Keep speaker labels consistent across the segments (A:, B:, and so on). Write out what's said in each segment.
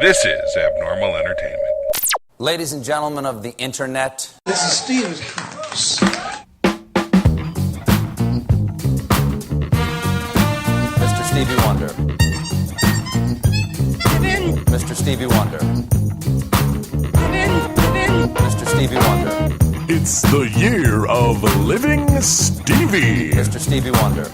A: This is Abnormal Entertainment.
B: Ladies and gentlemen of the internet.
C: This is Steve's house.
B: Mr. Stevie Wonder. Mr. Stevie Wonder. Mr. Stevie Wonder.
D: It's the year of Living Stevie.
B: Mr. Stevie Wonder.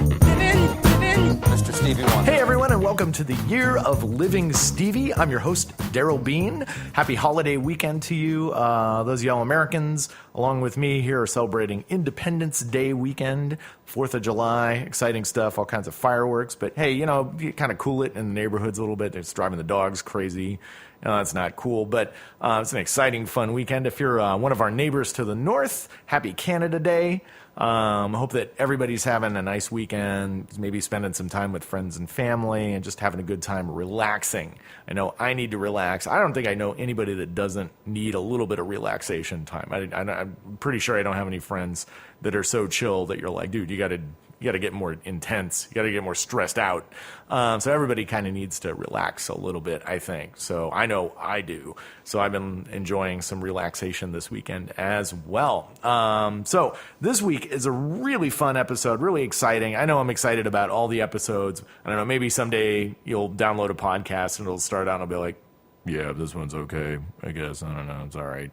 B: Mr. Stevie Wonder.
E: Hey everyone, and welcome to the Year of Living Stevie. I'm your host, Daryl Bean. Happy holiday weekend to you. Those yellow Americans, along with me, here are celebrating Independence Day weekend, 4th of July, exciting stuff, all kinds of fireworks. But hey, you know, you kind of cool it in the neighborhoods a little bit. It's driving the dogs crazy. That's not cool, but it's an exciting, fun weekend. If you're one of our neighbors to the north, happy Canada Day. Hope that everybody's having a nice weekend, maybe spending some time with friends and family and just having a good time relaxing. I know I need to relax. I don't think I know anybody that doesn't need a little bit of relaxation time. I'm pretty sure I don't have any friends that are so chill that you're like, dude, you got to get more intense. You got to get more stressed out. So everybody kind of needs to relax a little bit, I think. So I know I do. So I've been enjoying some relaxation this weekend as well. So this week is a really fun episode, really exciting. I know I'm excited about all the episodes. I don't know, maybe someday you'll download a podcast and it'll start out and I'll be like, yeah, this one's okay, I guess. I don't know, it's all right.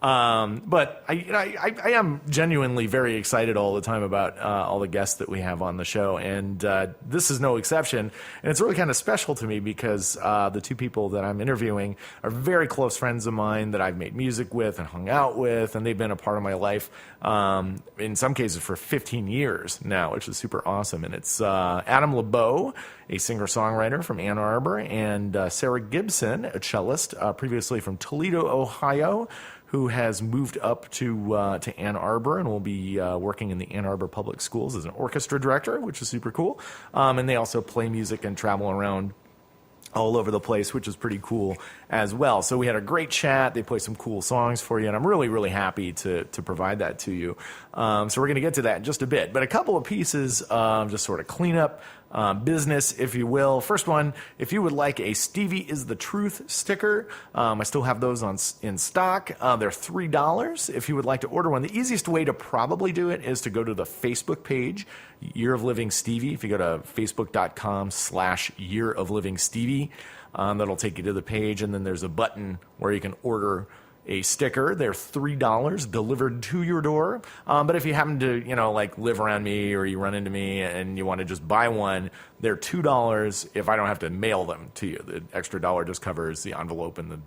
E: But I am genuinely very excited all the time about all the guests that we have on the show, and this is no exception. And it's really kind of special to me because the two people that I'm interviewing are very close friends of mine that I've made music with and hung out with, and they've been a part of my life in some cases for 15 years now, which is super awesome. And it's Adam Labeaux, a singer-songwriter from Ann Arbor, and Sarah Gibson, a cellist, previously from Toledo, Ohio, who has moved up to Ann Arbor and will be working in the Ann Arbor Public Schools as an orchestra director, which is super cool. And they also play music and travel around all over the place, which is pretty cool as well. So we had a great chat. They play some cool songs for you, and I'm really, really happy to provide that to you. So we're going to get to that in just a bit. But a couple of pieces, just sort of cleanup business, if you will. First one, if you would like a Stevie is the Truth sticker, I still have those in stock. They're $3 if you would like to order one. The easiest way to probably do it is to go to the Facebook page, Year of Living Stevie. If you go to facebook.com/Year of Living Stevie, that'll take you to the page, and then there's a button where you can order a sticker. They're $3 delivered to your door. But if you happen to, like live around me or you run into me and you want to just buy one, they're $2 if I don't have to mail them to you. The extra $1 just covers the envelope and the,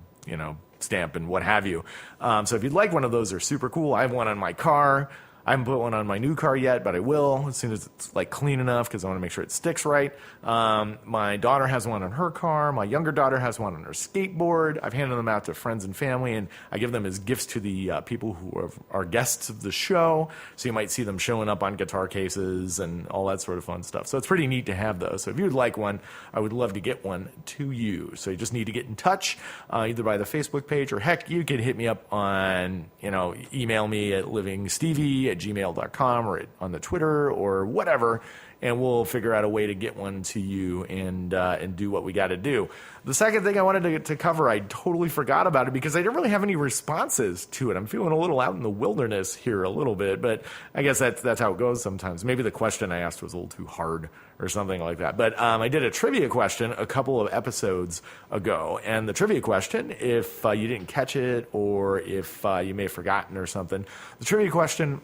E: stamp and what have you. So if you'd like one of those, they're super cool. I have one on my car. I haven't put one on my new car yet, but I will as soon as it's clean enough because I want to make sure it sticks right. My daughter has one on her car. My younger daughter has one on her skateboard. I've handed them out to friends and family, and I give them as gifts to the people who are guests of the show. So you might see them showing up on guitar cases and all that sort of fun stuff. So it's pretty neat to have those. So if you'd like one, I would love to get one to you. So you just need to get in touch either by the Facebook page or heck, you could hit me up on, email me at livingstevie@gmail.com or on the Twitter or whatever, and we'll figure out a way to get one to you and do what we got to do. The second thing I wanted to cover, I totally forgot about it because I didn't really have any responses to it. I'm feeling a little out in the wilderness here a little bit, but I guess that's how it goes sometimes. Maybe the question I asked was a little too hard or something like that. But I did a trivia question a couple of episodes ago, and the trivia question, if you didn't catch it or if you may have forgotten or something, the trivia question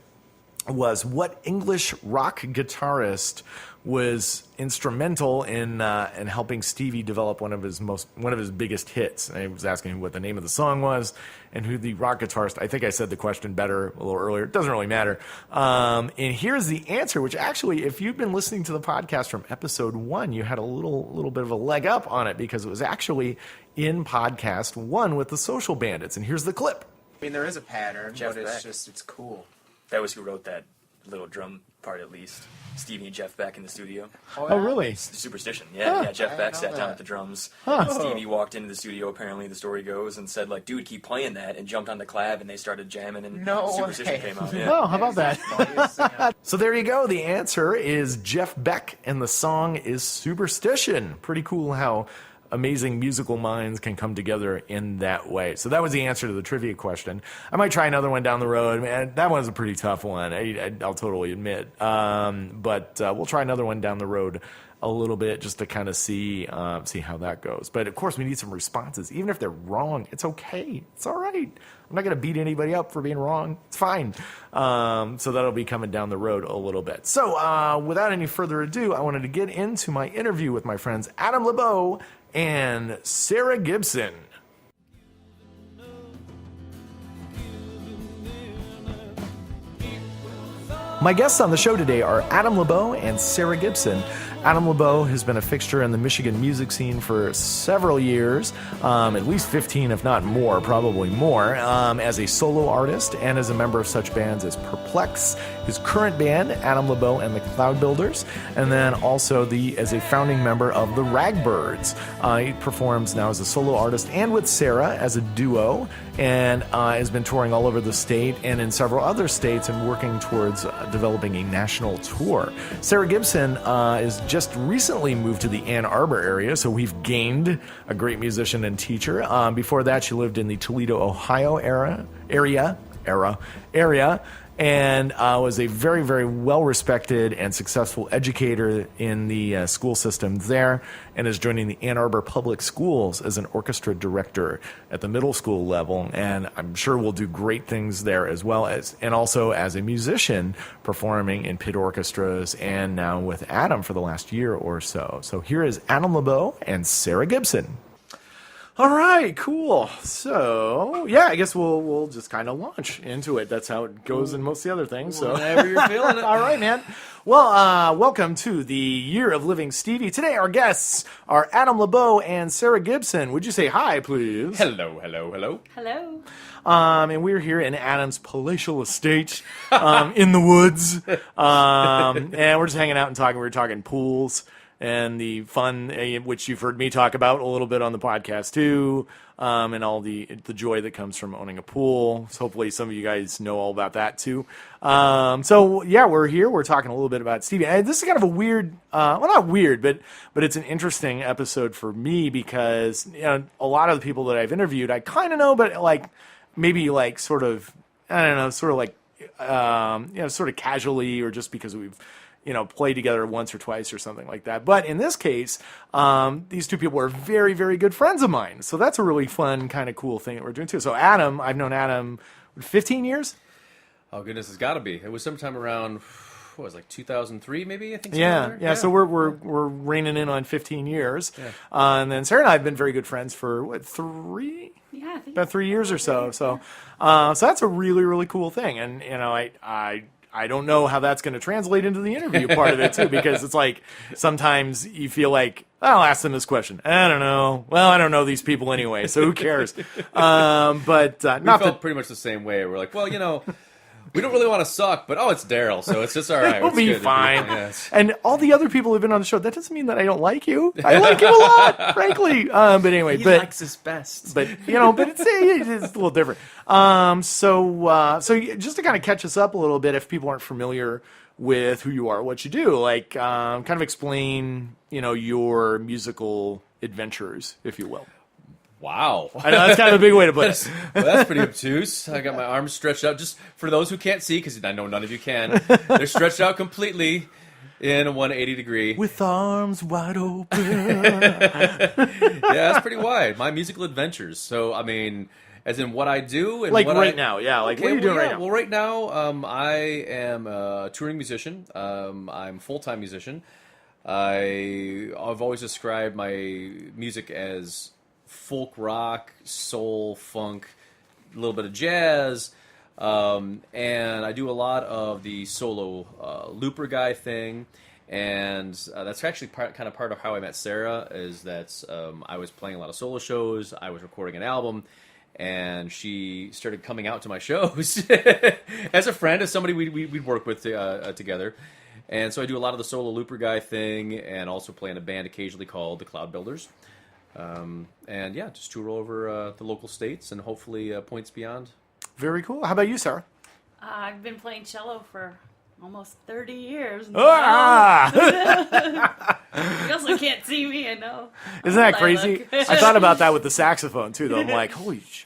E: was what English rock guitarist was instrumental in helping Stevie develop one of his biggest hits. And I was asking what the name of the song was and who the rock guitarist. I think I said the question better a little earlier. It doesn't really matter. And here's the answer, which actually, if you've been listening to the podcast from episode 1, you had a little bit of a leg up on it because it was actually in podcast 1 with the Social Bandits. And here's the clip.
F: I mean, there is a pattern, but it's cool.
G: That was who wrote that little drum part, at least. Stevie and Jeff Beck in the studio.
E: Oh, really?
G: Superstition. Yeah, Jeff Beck sat down at the drums. Stevie walked into the studio, apparently, the story goes, and said, dude, keep playing that, and jumped on the clav, and they started jamming, and Superstition came out. Yeah.
E: Oh, how about that? So there you go. The answer is Jeff Beck, and the song is Superstition. Pretty cool how amazing musical minds can come together in that way. So that was the answer to the trivia question. I might try another one down the road. Man, that one's a pretty tough one, I'll totally admit. But we'll try another one down the road a little bit just to kind of see how that goes. But of course, we need some responses. Even if they're wrong, it's okay. It's all right. I'm not going to beat anybody up for being wrong. It's fine. So that'll be coming down the road a little bit. So without any further ado, I wanted to get into my interview with my friends Adam Labeaux and Sara Gibson. My guests on the show today are Adam Labeaux and Sara Gibson. Adam Labeaux has been a fixture in the Michigan music scene for several years, at least 15, if not more, probably more, as a solo artist and as a member of such bands as Perplex, his current band, Adam Labeaux and the Cloud Builders, and then also as a founding member of the Ragbirds. He performs now as a solo artist and with Sara as a duo, and has been touring all over the state and in several other states and working towards developing a national tour. Sara Gibson is just recently moved to the Ann Arbor area, so we've gained a great musician and teacher. Before that, she lived in the Toledo, Ohio area, and was a very, very well-respected and successful educator in the school system there, and is joining the Ann Arbor Public Schools as an orchestra director at the middle school level, and I'm sure will do great things there as well as, and also as a musician performing in pit orchestras and now with Adam for the last year or so. So here is Adam Labeaux and Sara Gibson. All right, cool. So, yeah, I guess we'll just kind of launch into it. That's how it goes in most of the other things. So,
H: whenever you're feeling it.
E: All right, man. Well, welcome to the Year of Living Stevie. Today, our guests are Adam Labeaux and Sara Gibson. Would you say hi, please?
H: Hello, hello, hello.
I: Hello.
E: And we're here in Adam's palatial estate in the woods. And we're just hanging out and talking. We're talking pools and the fun, which you've heard me talk about a little bit on the podcast too, and all the joy that comes from owning a pool. So hopefully some of you guys know all about that too. So yeah, we're here. We're talking a little bit about Stevie. And this is kind of a weird, well, not weird, but it's an interesting episode for me because a lot of the people that I've interviewed, I kind of know, but maybe sort of, I don't know, sort of sort of casually or just because we've play together once or twice or something like that. But in this case, these two people are very, very good friends of mine. So that's a really fun, kind of cool thing that we're doing too. So Adam, I've known Adam 15 years?
H: Oh, goodness, it's got to be. It was sometime around, what was it, like 2003 maybe, I think?
E: Yeah. So we're reining in on 15 years. Yeah. And then Sara and I have been very good friends for, 3?
I: Yeah, I think
E: about 3 years or so. So that's a really, really cool thing. And, I don't know how that's going to translate into the interview part of it, too, because it's like sometimes you feel like, I'll ask them this question. I don't know. Well, I don't know these people anyway, so who cares? But
H: we felt pretty much the same way. We're like, well, we don't really want to suck, but it's Daryl, so it's just all right.
E: It'll be fine. Yes. And all the other people who've been on the show, that doesn't mean that I don't like you. I like you a lot, frankly. But anyway,
F: he likes us best.
E: But but it's a little different. So just to kind of catch us up a little bit, if people aren't familiar with who you are, what you do, kind of explain, your musical adventures, if you will.
H: Wow.
E: I know, that's kind of a big way to put it.
H: Well, that's pretty obtuse. I got my arms stretched out. Just for those who can't see, because I know none of you can, they're stretched out completely in a 180 degree.
E: With arms wide open.
H: Yeah, that's pretty wide. My musical adventures. So, as in what I do. And
E: right now, yeah. What are you doing right now?
H: Well, right now, I am a touring musician. I'm a full-time musician. I've always described my music as folk rock, soul, funk, a little bit of jazz, and I do a lot of the solo looper guy thing, and that's actually part of how I met Sara, is that I was playing a lot of solo shows, I was recording an album, and she started coming out to my shows as a friend, as somebody we'd work with together. And so I do a lot of the solo looper guy thing, and also play in a band occasionally called the Cloud Builders. And yeah, just tour over the local states and hopefully points beyond.
E: Very cool. How about you, Sara?
I: I've been playing cello for almost 30 years.
E: Ah!
I: You also can't see me, I know.
E: Isn't that
I: I
E: crazy?
I: look.
E: I thought about that with the saxophone too, though. I'm like,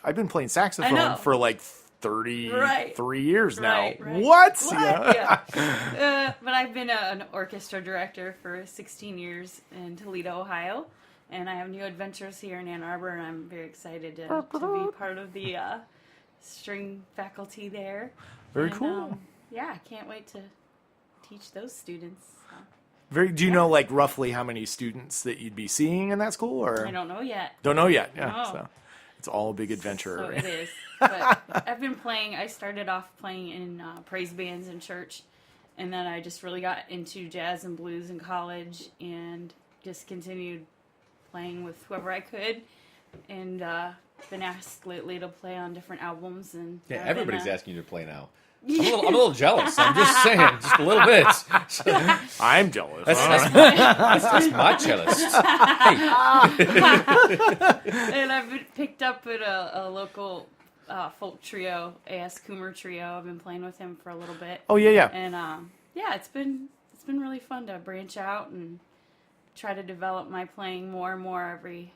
E: I've been playing saxophone for like 33 years now.
I: Right.
E: What?
I: Yeah. But I've been an orchestra director for 16 years in Toledo, Ohio, and I have new adventures here in Ann Arbor, and I'm very excited to be part of the string faculty there.
E: Very cool.
I: Yeah, I can't wait to teach those students.
E: Do you know like roughly how many students that you'd be seeing in that school, or
I: I don't know yet.
E: Don't know yet. Yeah.
I: No.
E: So it's all a big adventure.
I: So it is. But I've been playing. I started off playing in praise bands in church, and then I just really got into jazz and blues in college, and just continued playing with whoever I could, and been asked lately to play on different albums. And
H: yeah, everybody's asking you to play now. I'm a little jealous. I'm just saying, just a little bit.
E: I'm jealous.
H: That's my cellist.
I: And I've been picked up at a local folk trio, A.S. Coomer Trio. I've been playing with him for a little bit.
E: Oh yeah.
I: And it's been really fun to branch out and try to develop my playing more and more every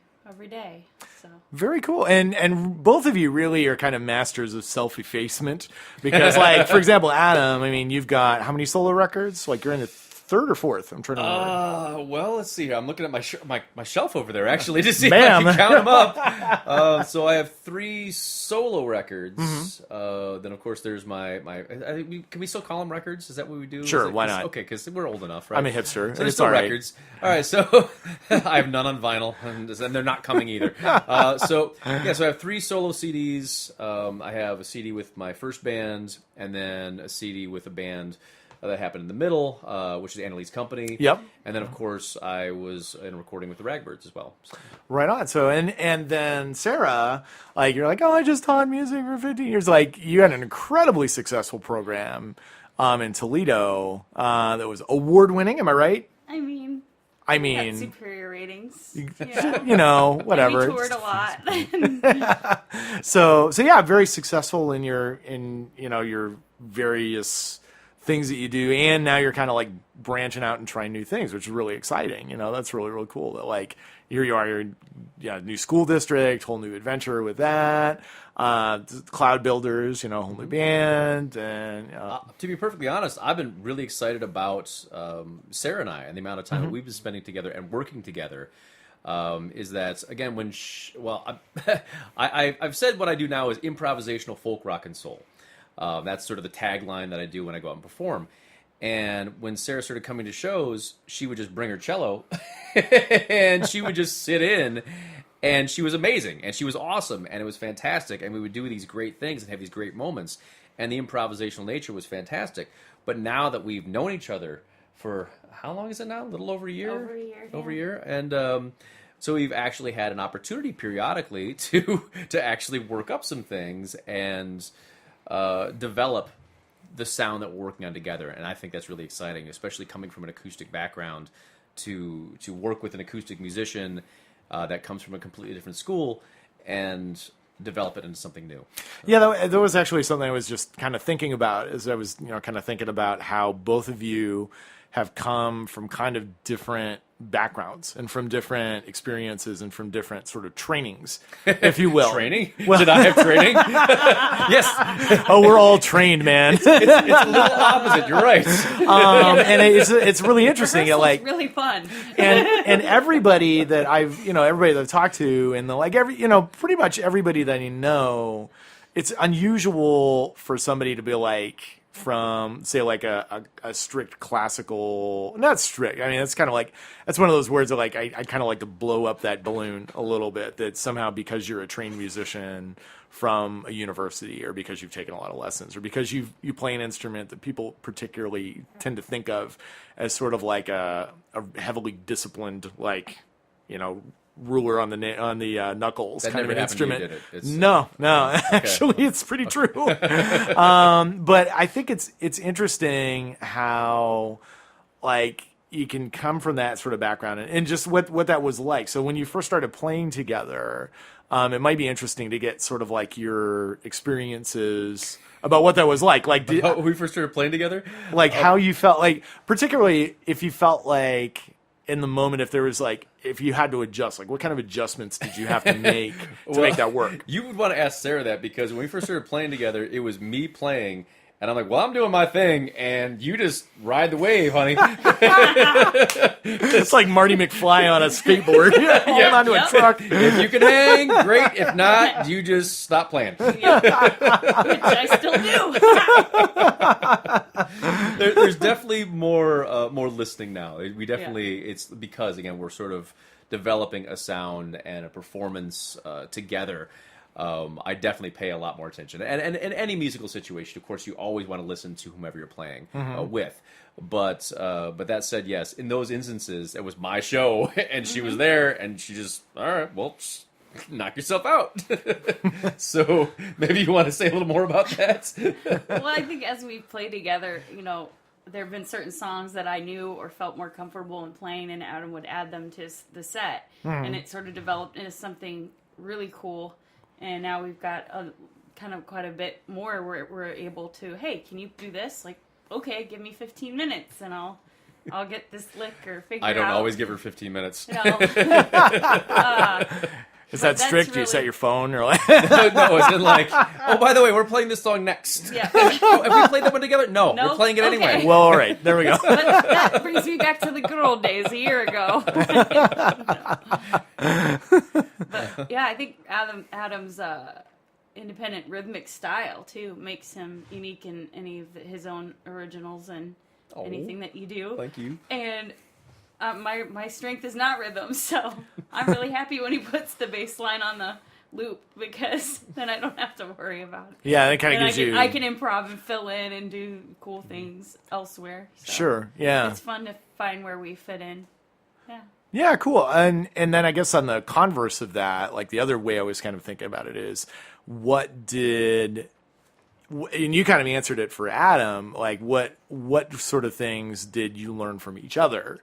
I: day. So
E: very cool. And both of you really are kind of masters of self-effacement, because like, for example, Adam, I mean, you've got how many solo records? Like you're in the third or fourth? I'm trying to remember.
H: Well, let's see here. I'm looking at my shelf over there actually to see if I can count them up. So I have 3 solo records. Mm-hmm. Then of course there's my can we still call them records? Is that what we do?
E: Sure, why not?
H: Okay, because we're old enough, right?
E: I'm a hipster.
H: So there's still records. All right, so I have none on vinyl, and they're not coming either. So I have 3 solo CDs. I have a CD with my first band, and then a CD with a band that happened in the middle, which is Annalise Company.
E: Yep.
H: And then, of course, I was in recording with the Ragbirds as well. So.
E: Right on. So, and then Sarah, like, you're like, oh, I just taught music for 15 years. Like, you had an incredibly successful program in Toledo that was award-winning. Am I right?
I: I mean, got superior ratings.
E: Yeah. You know, whatever.
I: We toured a lot.
E: So yeah, very successful in your various things that you do, and now you're kind of like branching out and trying new things, which is really exciting. You know, that's really, really cool. That like here you are, you're new school district, whole new adventure with that. Cloud Builders, whole new band, and
H: to be perfectly honest, I've been really excited about Sarah and I, and the amount of time that we've been spending together and working together. Is that again when I've said what I do now is improvisational folk rock and soul. That's sort of the tagline that I do when I go out and perform. And when Sarah started coming to shows, she would just bring her cello, and she would just sit in. And she was amazing, and she was awesome, and it was fantastic, and we would do these great things and have these great moments, and the improvisational nature was fantastic. But now that we've known each other for, how long is it now? A little over a year? Over a year. And so we've actually had an opportunity periodically to actually work up some things and develop the sound that we're working on together, and I think that's really exciting, especially coming from an acoustic background, to work with an acoustic musician that comes from a completely different school and develop it into something new.
E: Yeah, there was actually something I was just kind of thinking about as I was, kind of thinking about how both of you have come from kind of different backgrounds and from different experiences and from different sort of trainings, if you will.
H: Training? Well, did I have training? Yes.
E: Oh, we're all trained, man.
H: It's a little opposite. You're right.
E: And it's really interesting.
I: It's really fun.
E: and everybody that everybody that I've talked to, and pretty much everybody that I know, it's unusual for somebody to be like, from say like a strict classical, not strict, I mean it's kind of like, that's one of those words that like I kind of like to blow up that balloon a little bit, that somehow because you're a trained musician from a university, or because you've taken a lot of lessons, or because you play an instrument that people particularly tend to think of as sort of like a heavily disciplined, like, ruler on the knuckles
H: that
E: kind of an instrument.
H: Did it?
E: No, actually, it's pretty true. But I think it's interesting how like you can come from that sort of background and just what that was like. So when you first started playing together, it might be interesting to get sort of like your experiences about what that was like. Like
H: when we first started playing together,
E: like how you felt, like particularly if you felt like in the moment, if there was like, if you had to adjust, like what kind of adjustments did you have to make to make that work?
H: You would want to ask Sarah that, because when we first started playing together, it was me playing, and I'm like, well, I'm doing my thing, and you just ride the wave, honey.
E: It's like Marty McFly on a skateboard. Holding onto a truck.
H: If you can hang, great. If not, you just stop playing.
I: Which I still do.
H: There's definitely more listening now. We definitely, it's because, again, we're sort of developing a sound and a performance together. I definitely pay a lot more attention. And in any musical situation, of course, you always want to listen to whomever you're playing with. But that said, yes, in those instances, it was my show, and she was there, and she just, all right, well, knock yourself out. So maybe you want to say a little more about that?
I: Well, I think as we play together, there have been certain songs that I knew or felt more comfortable in playing, and Adam would add them to the set. And it sort of developed into something really cool. And now we've got quite a bit more where we're able to, hey, can you do this? Like, okay, give me 15 minutes and I'll get this lick or figure out.
H: I don't always give her 15 minutes.
E: Is that strict?
I: Really...
E: Do you set your phone or like?
H: No, it's been like, oh, by the way, we're playing this song next.
I: Yeah.
H: Oh, have we played that one together? No, we're playing it anyway.
I: Okay.
E: Well, all right, there we go.
I: But that brings me back to the good old days a year ago. But yeah, I think Adam's independent rhythmic style too makes him unique in any of his own originals and anything that you do.
H: Thank you.
I: And my strength is not rhythm, so I'm really happy when he puts the bass line on the loop, because then I don't have to worry about it.
E: Yeah, that kind of gives you.
I: I can improv and fill in and do cool things elsewhere. So
E: Sure. Yeah.
I: it's fun to find where we fit in. Yeah.
E: Yeah, cool. And then I guess on the converse of that, like the other way I was kind of thinking about it is, and you kind of answered it for Adam, like what sort of things did you learn from each other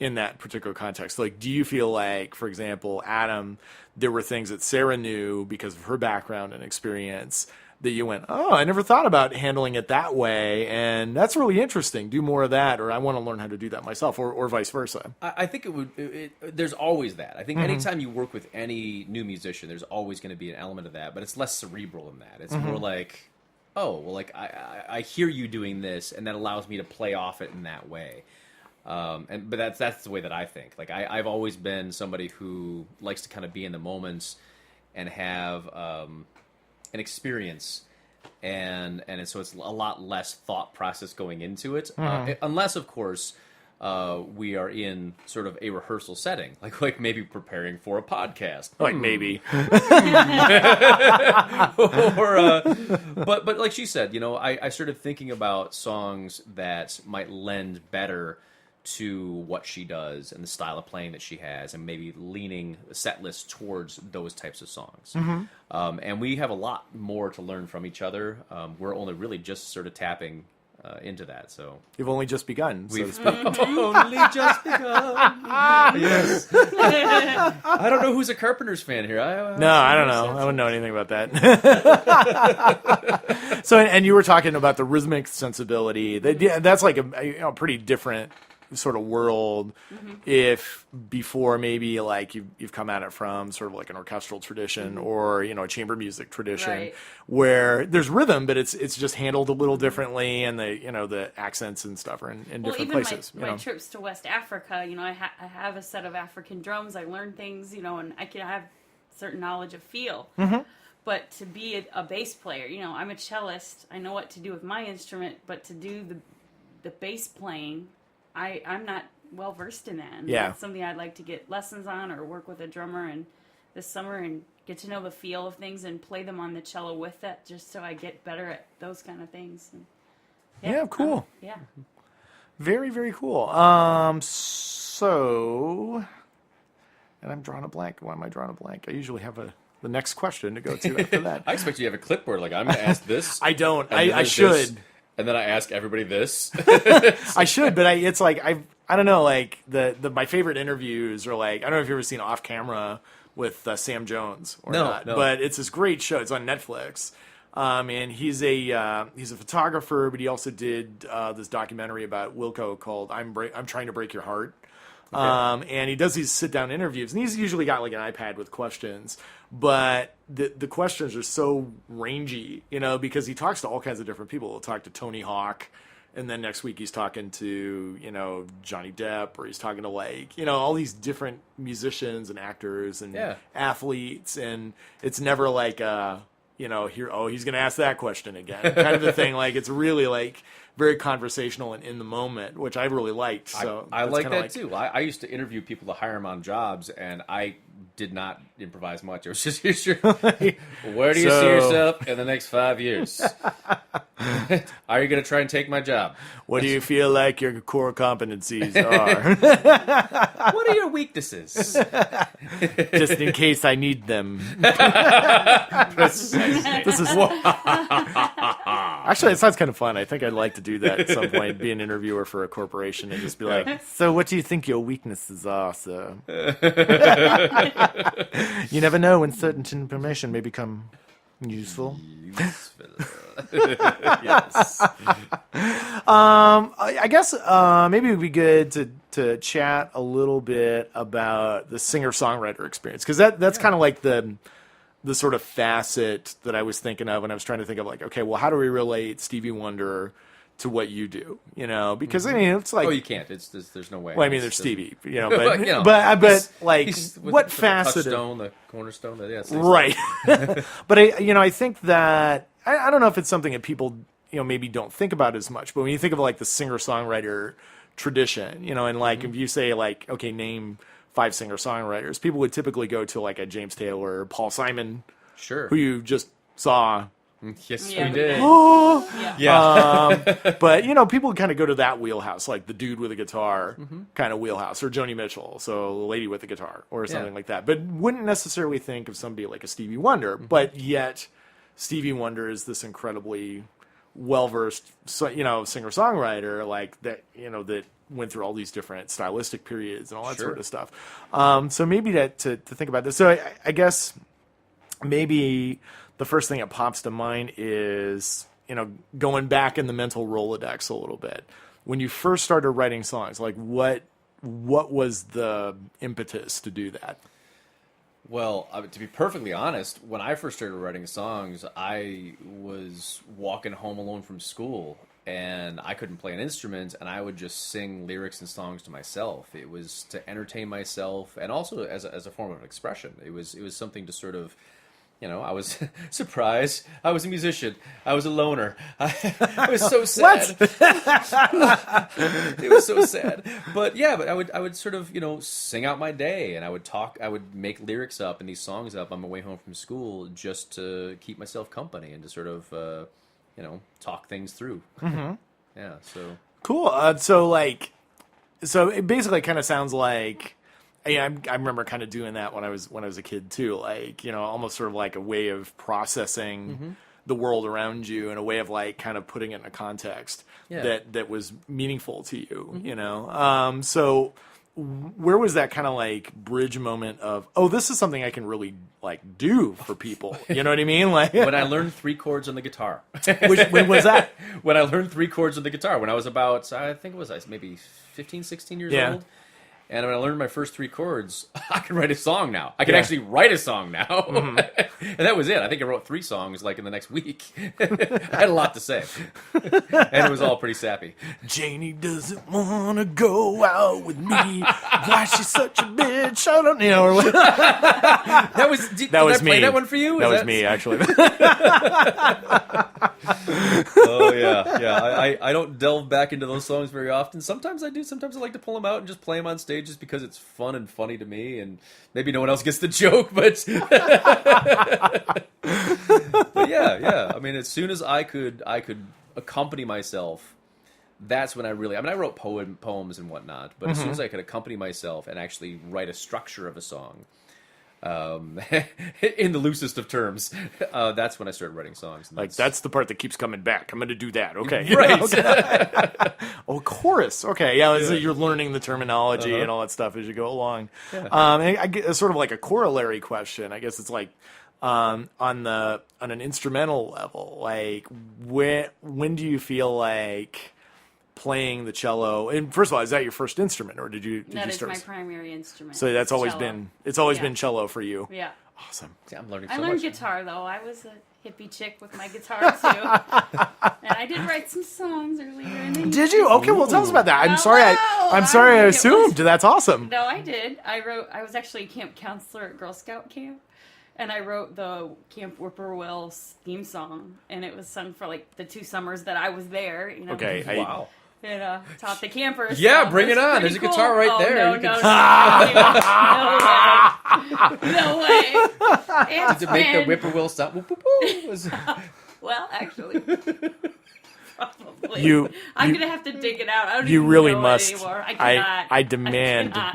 E: in that particular context? Like, do you feel like, for example, Adam, there were things that Sarah knew because of her background and experience that you went, oh, I never thought about handling it that way, and that's really interesting. Do more of that, or I want to learn how to do that myself, or vice versa.
H: I think there's always that. I think anytime you work with any new musician, there's always going to be an element of that, but it's less cerebral than that. It's more like, oh, well, like I hear you doing this, and that allows me to play off it in that way. But that's the way that I think. Like I've always been somebody who likes to kind of be in the moments and have an experience, and so it's a lot less thought process going into it, unless of course we are in sort of a rehearsal setting, like maybe preparing for a podcast,
E: like maybe.
H: But like she said, I started thinking about songs that might lend better to what she does and the style of playing that she has, and maybe leaning the set list towards those types of songs. And we have a lot more to learn from each other. We're only really just sort of tapping into that. So
E: You've only just begun.
H: We've only just begun. Yes. I don't know who's a Carpenters fan here.
E: I don't know. I wouldn't know anything about that. So, and you were talking about the rhythmic sensibility. That's like a pretty different sort of world. If before maybe like you've come at it from sort of like an orchestral tradition or a chamber music tradition, where there's rhythm, but it's just handled a little differently, and the accents and stuff are in different places.
I: My trips to West Africa, I have a set of African drums. I learn things, and I can have certain knowledge of feel. But to be a bass player, I'm a cellist. I know what to do with my instrument, but to do the bass playing, I'm not well versed in that. And that's something I'd like to get lessons on, or work with a drummer and this summer and get to know the feel of things and play them on the cello with that, just so I get better at those kind of things. And,
E: cool. Very, very cool. So, and I'm drawing a blank. Why am I drawing a blank? I usually have the next question to go to after that.
H: I expect you to have a clipboard. Like, I'm going to ask this.
E: I don't. I should.
H: This, and then I ask everybody this.
E: I should, but it's like I don't know. Like my favorite interviews are like, I don't know if you've ever seen Off Camera with Sam Jones or not, but it's this great show. It's on Netflix. And he's a photographer, but he also did this documentary about Wilco called "I'm Trying to Break Your Heart." And he does these sit-down interviews, and he's usually got like an iPad with questions, but the questions are so rangy, because he talks to all kinds of different people. He'll talk to Tony Hawk, and then next week he's talking to, Johnny Depp, or he's talking to all these different musicians and actors and athletes, and it's never like, he's going to ask that question again, kind of a thing. Like, it's really very conversational and in the moment, which I really liked. So
H: I like that too. I used to interview people to hire them on jobs, and I did not improvise much. It was just, where do you see yourself in the next 5 years? Are you going to try and take my job?
E: What do you feel like your core competencies are?
H: What are your weaknesses?
E: Just in case I need them. This is actually, it sounds kind of fun. I think I'd like to do that at some point, be an interviewer for a corporation and just be like, so what do you think your weaknesses are, sir? You never know when certain information may become useful. Yes. I guess maybe it would be good to chat a little bit about the singer-songwriter experience, because that's kind of like the sort of facet that I was thinking of when I was trying to think of okay, well, how do we relate Stevie Wonder to what you do? Because I mean, it's like,
H: oh, you can't. There's no way.
E: Well, I mean, there's Stevie, but what facet?
H: The cornerstone.
E: Right. But I think that I don't know if it's something that people maybe don't think about as much. But when you think of the singer-songwriter tradition, and if you say okay, name 5 singer-songwriters, people would typically go to a James Taylor, Paul Simon,
H: sure,
E: who you just saw.
H: Yes, we did.
E: But people kind of go to that wheelhouse, like the dude with a guitar kind of wheelhouse, or Joni Mitchell, so the lady with a guitar, or something like that. But wouldn't necessarily think of somebody like a Stevie Wonder. But yet, Stevie Wonder is this incredibly well-versed, singer-songwriter, that that went through all these different stylistic periods and all that sort of stuff. So maybe to think about this. So I guess maybe the first thing that pops to mind is, going back in the mental Rolodex a little bit. When you first started writing songs, what was the impetus to do that?
H: Well, to be perfectly honest, when I first started writing songs, I was walking home alone from school, and I couldn't play an instrument, and I would just sing lyrics and songs to myself. It was to entertain myself, and also as a form of expression. It was something to sort of, I was surprised. I was a musician. I was a loner. I was so sad. It was so sad. But I would sort of, sing out my day, and I would make lyrics up and these songs up on my way home from school just to keep myself company and to sort of, talk things through. Mm-hmm. Yeah. So
E: cool. So it basically kind of sounds like. I remember kind of doing that when I was a kid too, almost sort of like a way of processing the world around you, and a way of kind of putting it in a context that was meaningful to you, So where was that kind of bridge moment of, oh, this is something I can really do for people? You know what I mean?
H: When I learned 3 chords on the guitar.
E: When was that?
H: When I learned 3 chords on the guitar, when I was about, I think it was maybe 15, 16 years old. And when I learned my first 3 chords, I can write a song now. I can actually write a song now. And that was it. I think I wrote 3 songs in the next week. I had a lot to say. And it was all pretty sappy.
E: Janie doesn't want to go out with me. Why she's such a bitch? I don't know. Or what?
H: That was me. Play that one for you?
E: That was me, actually.
H: Oh, yeah. I don't delve back into those songs very often. Sometimes I do. Sometimes I like to pull them out and just play them on stage just because it's fun and funny to me, and maybe no one else gets the joke, but but yeah. I mean, as soon as I could accompany myself, that's when I wrote poems and whatnot, but as soon as I could accompany myself and actually write a structure of a song, in the loosest of terms, that's when I started writing songs.
E: That's the part that keeps coming back. I'm going to do that. Okay.
H: Right.
E: Okay. Oh, chorus. Okay. Yeah. You're learning the terminology and all that stuff as you go along. Yeah. And I get sort of like a corollary question. I guess it's on an instrumental level, when do you feel like playing the cello. And first of all, is that your first instrument, or did you
I: That is
E: start?
I: my primary instrument.
E: So that's always
I: cello.
E: been cello for you.
I: Yeah.
E: Awesome.
H: See, I'm learning
I: I
H: so
I: learned
H: much.
I: guitar though. I was a hippie chick with my guitar too, and I did write some songs earlier in the year.
E: Did you? Okay, well, tell us about that. I'm sorry. I'm
I: Hello.
E: sorry. I
I: It was-
E: assumed. That's awesome.
I: No, I did. I was actually a camp counselor at Girl Scout camp, and I wrote the Camp Whippoorwill theme song, and it was sung for like the 2 summers that I was there. You know,
E: Okay.
H: Wow.
I: and taught the campers.
H: Yeah,
I: so
H: bring it on.
I: pretty
H: There's a guitar right
I: oh,
H: there.
I: No,
H: You
I: no,
H: can-
I: no, no way.
H: To make the whippoorwill stop. Whoop, whoop, whoop.
I: Well, actually, probably.
E: You-
I: I'm
E: you-
I: gonna have to dig it out. I don't
E: You
I: even
E: really
I: know it
E: must.
I: anymore. I cannot.
E: I demand.
I: I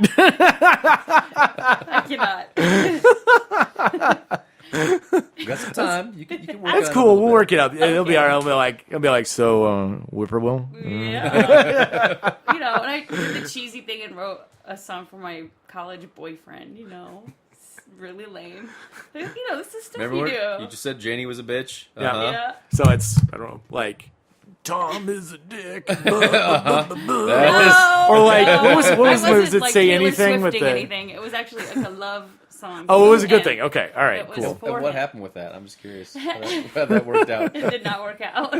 I: cannot.
H: You got some time. You can work
E: That's
H: on it a
E: cool.
H: little
E: We'll
H: bit.
E: work it out. It'll be all right. It'll be like so. Whippoorwill.
I: Yeah. You know, and I did the cheesy thing and wrote a song for my college boyfriend. You know, it's really lame. But, you know, this is stuff
H: Remember
I: you do.
H: what you just said? Janie was a bitch.
E: Yeah.
H: Uh-huh.
I: Yeah.
E: So it's I don't know like. Tom is a dick. Or like what was
I: I
E: it?
I: wasn't, like,
E: Say
I: Taylor
E: anything with
I: Swifting
E: the?
I: anything. It was actually like a love song.
E: Oh, it was a good
I: And
E: thing. Okay, all right,
I: it was
E: cool.
I: for
H: And what
I: him.
H: happened with that? I'm just curious how that worked out.
I: It did not work out.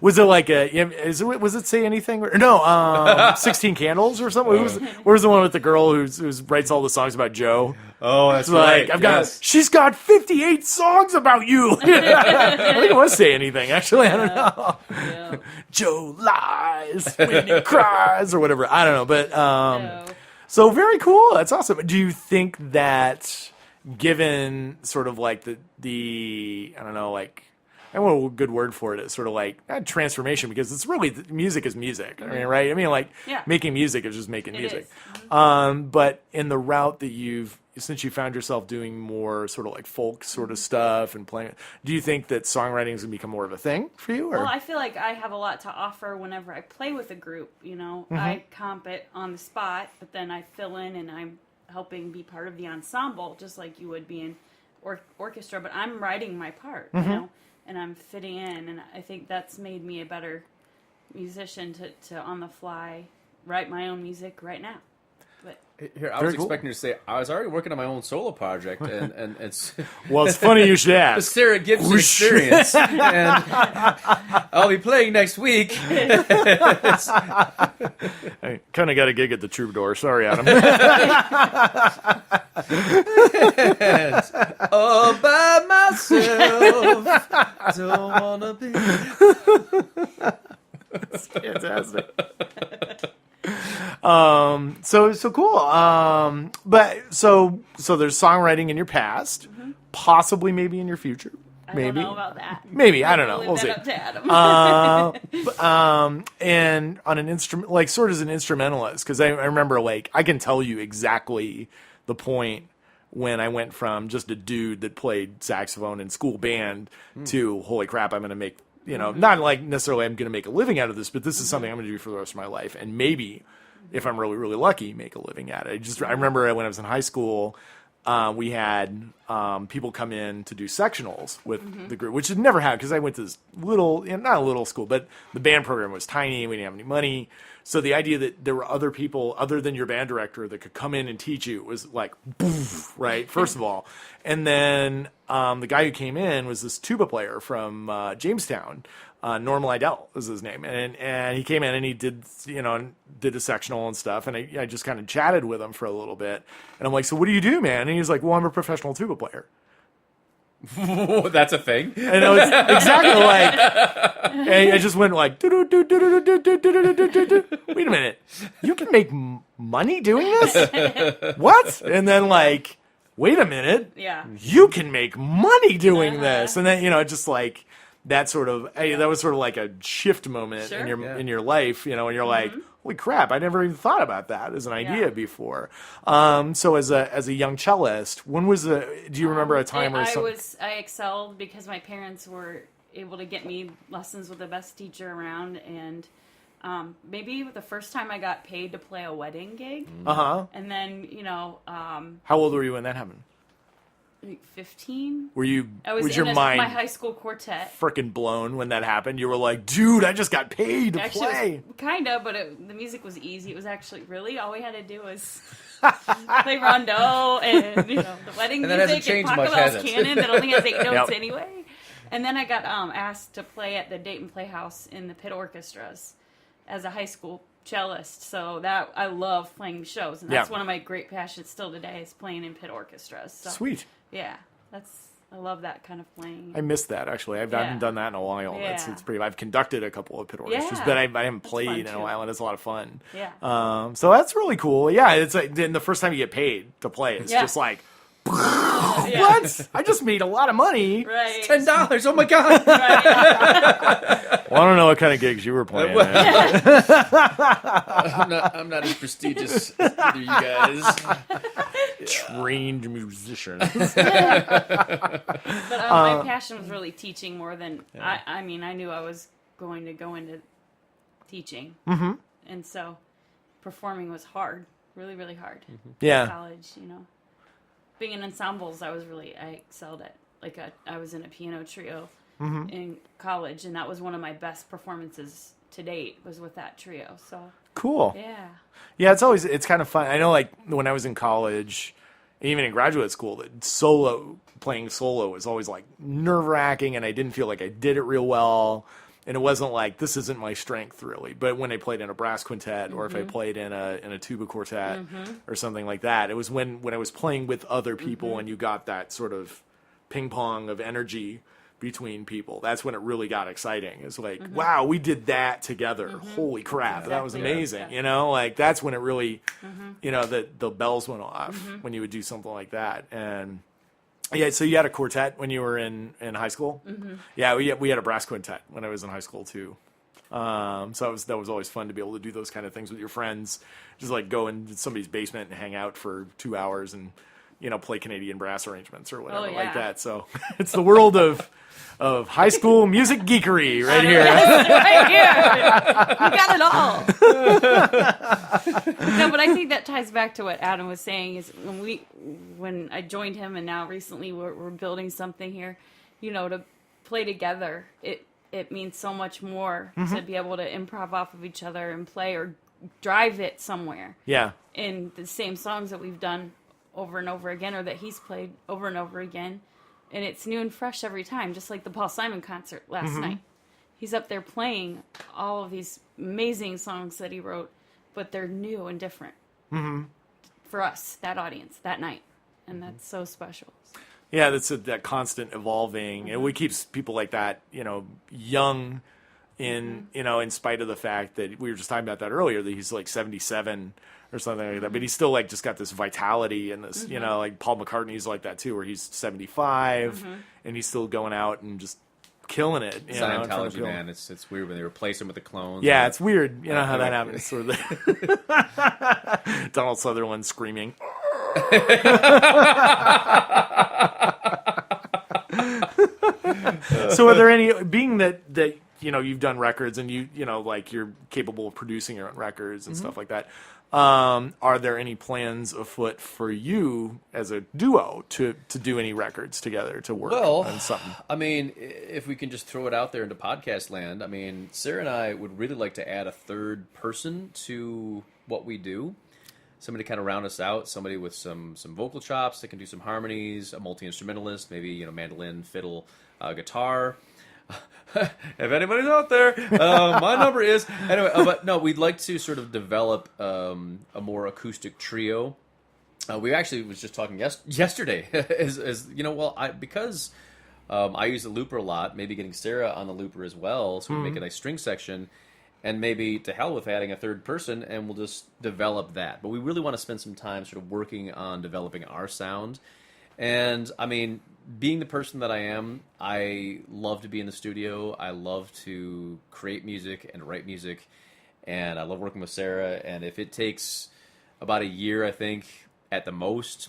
E: Was it like was it Say Anything? Or, no, 16 Candles or something? Where's the one with the girl who writes all the songs about Joe?
H: Oh, that's
E: It's like, she's got 58 songs about you. I think it was Say Anything, actually. I don't know.
I: Yeah.
E: Joe lies when he cries or whatever. I don't know. But,
I: No.
E: so very cool. That's awesome. Do you think that given sort of like the I don't know, like, I don't know what a good word for it is, sort of like not transformation, because it's really music is music. I mean, right? I mean, like
I: Yeah.
E: making music is just making
I: It
E: music.
I: is.
E: But in the route that since you found yourself doing more sort of like folk sort of stuff and playing, do you think that songwriting is going to become more of a thing for you? Or?
I: Well, I feel like I have a lot to offer whenever I play with a group. You know, I comp it on the spot, but then I fill in and I'm helping be part of the ensemble, just like you would be in orchestra. But I'm writing my part, you know, and I'm fitting in, and I think that's made me a better musician to on the fly write my own music right now. But
H: Here, I
E: Very
H: was
E: cool.
H: expecting you to say I was already working on my own solo project, and it's
E: Well, it's funny you should
H: the
E: ask.
H: Sarah Gibson
E: Whoosh.
H: experience, and I'll be playing next week.
E: I kind of got a gig at the Troubadour. Sorry, Adam.
H: All by myself, don't wanna be.
E: Fantastic. So cool. But so there's songwriting in your past, possibly maybe in your future.
I: I
E: Maybe.
I: don't know about that.
E: Maybe, I don't know.
I: Leave
E: We'll
I: that
E: see.
I: up to Adam.
E: And on an instrument, like sort of as an instrumentalist, because I remember, like, I can tell you exactly the point when I went from just a dude that played saxophone in school band to, holy crap, I'm going to make, not like necessarily I'm going to make a living out of this, but this is something I'm going to do for the rest of my life. And maybe, if I'm really, really lucky, make a living at it. I remember when I was in high school, we had people come in to do sectionals with the group, which had never happened because I went to this little, not a little school, but the band program was tiny. We didn't have any money. So the idea that there were other people other than your band director that could come in and teach you was like, poof, right? First of all. And then the guy who came in was this tuba player from Jamestown. Normal Idell was his name. And he came in and he did, did a sectional and stuff. And I just kind of chatted with him for a little bit. And I'm like, so what do you do, man? And he's like, well, I'm a professional tuba player.
H: That's a thing.
E: And it was exactly like, and I just went like, wait a minute, you can make money doing this? What? And then like, wait a minute,
I: Yeah.
E: you can make money doing this. And then, just like, that sort of, that was sort of like a shift moment
I: Sure.
E: in your life, and you're like, holy crap, I never even thought about that as an idea
I: Yeah.
E: before. So as a young cellist, do you remember a time where
I: I excelled because my parents were able to get me lessons with the best teacher around, and maybe the first time I got paid to play a wedding gig,
E: Uh-huh.
I: and then
E: How old were you when that happened?
I: like 15. I was
E: was
I: in
E: your mind
I: my high school quartet.
E: freaking blown when that happened? You were like, dude, I just got paid to play.
I: Kind of, but the music was easy. It was actually really all we had to do was play rondo and the wedding
H: And that
I: music
H: hasn't changed
I: and
H: much, has
I: Pachelbel's
H: it?
I: canon that only has 8 notes
E: Yep.
I: anyway. And then I got asked to play at the Dayton Playhouse in the pit orchestras as a high school cellist. So that I love playing shows, and that's one of my great passions still today is playing in pit orchestras. So,
E: Sweet.
I: Yeah, I love that kind of playing.
E: I missed that, actually. I haven't done that in a while.
I: Yeah.
E: It's pretty. I've conducted a couple of pit orchestras,
I: Yeah.
E: but I haven't played
I: fun,
E: in a
I: too.
E: while, and it's a lot of fun.
I: Yeah.
E: So that's really cool. Yeah, it's like then the first time you get paid to play, it's just like,
I: Yeah.
E: what? I just made a lot of money.
I: Right.
H: $10. Oh my god!
I: Right.
E: Well, I don't know what kind of gigs you were playing. man.
H: I'm not as prestigious as either you guys.
E: Trained musician.
I: But my passion was really teaching more than I mean. I knew I was going to go into teaching, and so performing was hard, really, really hard.
E: Yeah.
I: In college, being in ensembles, I excelled at. I was in a piano trio in college, and that was one of my best performances to date. Was with that trio. So
E: Cool.
I: yeah,
E: It's kind of fun. I know, like, when I was in college, even in graduate school, that playing solo was always, like, nerve-wracking, and I didn't feel like I did it real well. And it wasn't like, this isn't my strength, really. But when I played in a brass quintet, or if I played in a tuba quartet, or something like that, it was when I was playing with other people and you got that sort of ping-pong of energy between people. That's when it really got exciting. It's like, wow, we did that together. Holy crap, that was amazing. Like, that's when it really, the bells went off when you would do something like that. And yeah, so you had a quartet when you were in high school? Yeah, we had a brass quintet when I was in high school too. So that was always fun to be able to do those kind of things with your friends. Just like go in somebody's basement and hang out for 2 hours and play Canadian brass arrangements or whatever like that. So it's the world of high school music geekery right here.
I: right here. You got it all. No, but I think that ties back to what Adam was saying. Is when I joined him, and now recently we're building something here. To play together, it means so much more to be able to improv off of each other and play or drive it somewhere.
E: Yeah.
I: In the same songs that we've done over and over again, or that he's played over and over again, and it's new and fresh every time. Just like the Paul Simon concert last night, he's up there playing all of these amazing songs that he wrote, but they're new and different for us, that audience, that night, and that's so special.
E: Yeah, that's that constant evolving, and we keep people like that, young, in spite of the fact that we were just talking about that earlier, that he's like 77 or something like that, but he's still like just got this vitality and this, like Paul McCartney's like that too, where he's 75 and he's still going out and just killing it.
H: Scientology, man, it's weird when they replace him with the clones.
E: Yeah, it's weird. You know how that happens. Sort of Donald Sutherland screaming. So are there any, being that you've done records and like you're capable of producing your own records and stuff like that, are there any plans afoot for you as a duo to do any records together, to work on something?
H: I mean, if we can just throw it out there into podcast land, I mean, Sarah and I would really like to add a third person to what we do. Somebody to kind of round us out, somebody with some vocal chops that can do some harmonies, a multi-instrumentalist, maybe mandolin, fiddle, guitar. If anybody's out there, my number is anyway. But no, we'd like to sort of develop a more acoustic trio. We actually was just talking yesterday, because I use the looper a lot. Maybe getting Sarah on the looper as well, so we make a nice string section. And maybe to hell with adding a third person, and we'll just develop that. But we really want to spend some time sort of working on developing our sound. And, I mean, being the person that I am, I love to be in the studio. I love to create music and write music. And I love working with Sarah. And if it takes about a year, I think, at the most,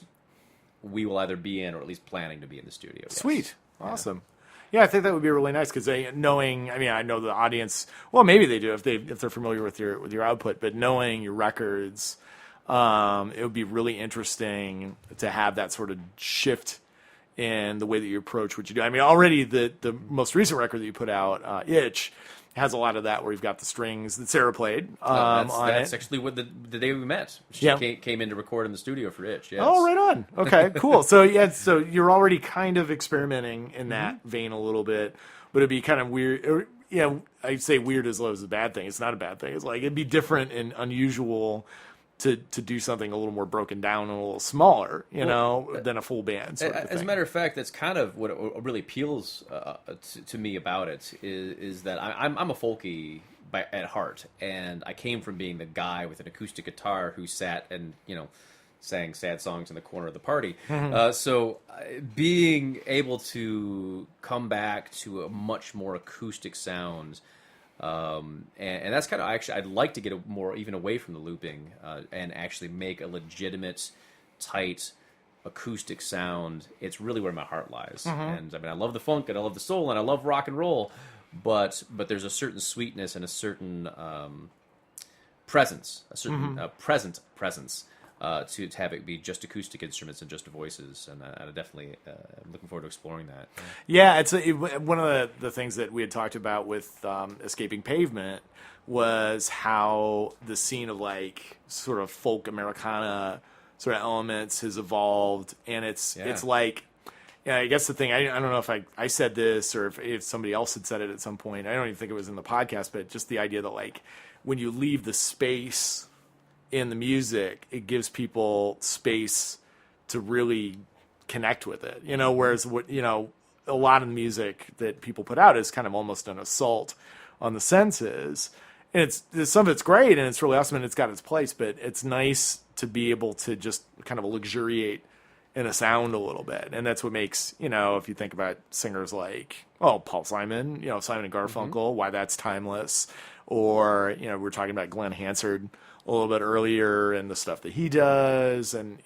H: we will either be in or at least planning to be in the studio. Yes.
E: Sweet. Awesome. Yeah, I think that would be really nice because I know the audience. Well, maybe they do if they're familiar with your output. But knowing your records, it would be really interesting to have that sort of shift in the way that you approach what you do. I mean, already the most recent record that you put out, Itch, has a lot of that where you've got the strings that Sarah played
H: that's actually what the day we met. She came in to record in the studio for Itch. Yes.
E: Oh, right on. Okay, cool. So so you're already kind of experimenting in that vein a little bit, but it'd be kind of weird. Or, I'd say weird as low as a bad thing. It's not a bad thing. It's like it'd be different and unusual to do something a little more broken down and a little smaller, than a full band. Sort of
H: as a matter of fact, that's kind of what really appeals to me about it is that I'm a folky at heart, and I came from being the guy with an acoustic guitar who sat and sang sad songs in the corner of the party. So being able to come back to a much more acoustic sound. And that's kind of actually I'd like to get more even away from the looping and actually make a legitimate, tight acoustic sound. It's really where my heart lies. And I mean, I love the funk and I love the soul and I love rock and roll, but there's a certain sweetness and a certain presence, a certain present presence. To have it be just acoustic instruments and just voices, and I definitely am looking forward to exploring that.
E: Yeah, it's one of the things that we had talked about with Escaping Pavement was how the scene of like sort of folk Americana sort of elements has evolved, and it's like, I guess the thing, I don't know if I said this or if somebody else had said it at some point. I don't even think it was in the podcast, but just the idea that like when you leave the space in the music, it gives people space to really connect with it, whereas a lot of the music that people put out is kind of almost an assault on the senses, and some of it's great and it's really awesome and it's got its place, but it's nice to be able to just kind of luxuriate in a sound a little bit, and that's what makes, if you think about singers like Paul Simon, Simon and Garfunkel, why that's timeless, or we're talking about Glenn Hansard a little bit earlier and the stuff that he does, and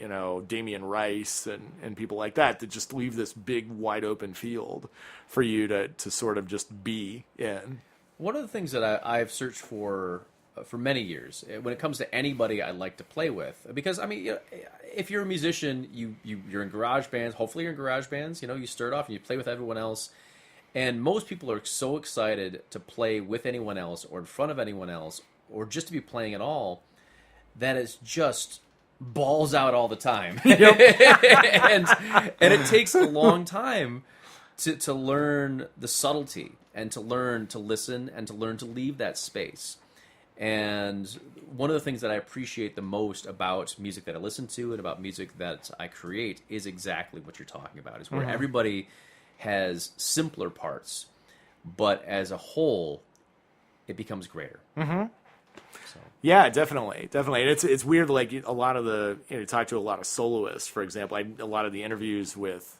E: Damien Rice and people like that just leave this big wide open field for you to sort of just be in.
H: One of the things that I've searched for many years when it comes to anybody I like to play with, because I mean, if you're a musician, you're in garage bands. Hopefully, you're in garage bands. You start off and you play with everyone else, and most people are so excited to play with anyone else or in front of anyone else or just to be playing at all, that it's just balls out all the time. and it takes a long time to learn the subtlety and to learn to listen and to learn to leave that space. And one of the things that I appreciate the most about music that I listen to and about music that I create is exactly what you're talking about, is where everybody has simpler parts, but as a whole, it becomes greater. So.
E: Yeah, definitely. And it's weird. Like a lot of you talk to a lot of soloists, for example. A lot of the interviews with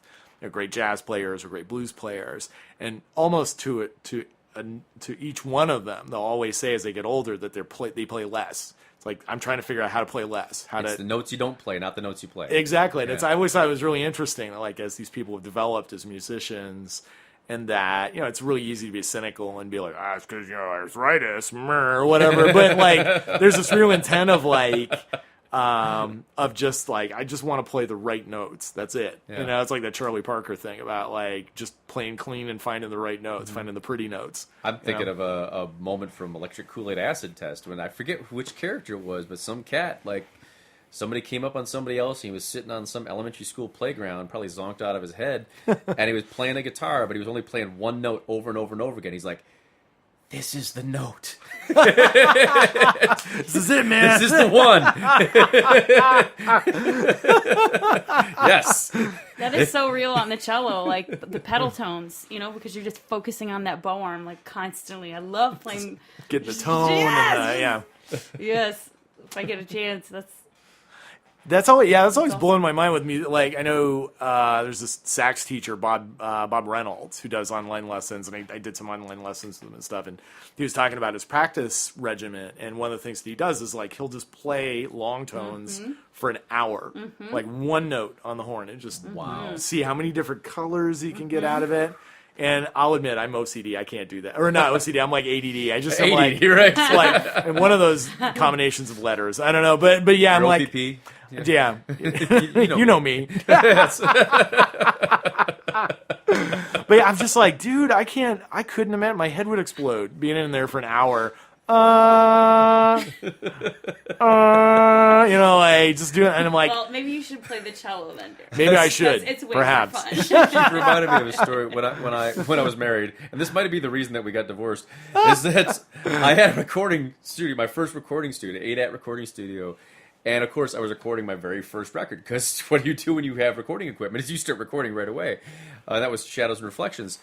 E: great jazz players or great blues players, and almost to each one of them, they'll always say as they get older that they play less. It's like, I'm trying to figure out how to play less.
H: It's the notes you don't play, not the notes you play.
E: Exactly.
H: Yeah.
E: And I always thought it was really interesting, like as these people have developed as musicians, and that, it's really easy to be cynical and be like, it's because, arthritis, or whatever. But like, there's this real intent of like, of just like, I just want to play the right notes. That's it.
H: Yeah.
E: It's like that Charlie Parker thing about like just playing clean and finding the right notes, finding the pretty notes.
H: I'm thinking of a moment from Electric Kool-Aid Acid Test when I forget which character it was, but some cat, like, somebody came up on somebody else, and he was sitting on some elementary school playground, probably zonked out of his head, and he was playing a guitar, but he was only playing one note over and over and over again. He's like, this is the note.
E: This is it, man.
H: This is the one. Yes.
I: That is so real on the cello, like the pedal tones, because you're just focusing on that bow arm, like, constantly. I love playing.
E: Getting the tone.
I: Yes!
E: And,
I: Yes. If I get a chance,
E: That's always blowing my mind with music. Like, I know there's this sax teacher, Bob Reynolds, who does online lessons, and I did some online lessons with him and stuff, and he was talking about his practice regimen, and one of the things that he does is, like, he'll just play long tones for an hour, like one note on the horn, and just see how many different colors he can get out of it. And I'll admit, I'm OCD. I can't do that. Or not OCD. I'm like ADD. I just am like,
H: right?
E: It's like one of those combinations of letters. I don't know, but yeah, I'm like,
H: OPP.
E: Yeah. You know me.
H: Yes.
E: But yeah, I'm just like, dude, I couldn't imagine. My head would explode being in there for an hour. Like just doing, and I'm like,
I: well, maybe you should play the cello then.
E: Maybe I should.
I: It's way
E: perhaps.
I: more fun.
H: It reminded me of a story when I was married, and this might be the reason that we got divorced. Is that I had a recording studio, my first recording studio, 8-at recording studio, and of course I was recording my very first record. Because what do you do when you have recording equipment? Is you start recording right away. That was Shadows and Reflections.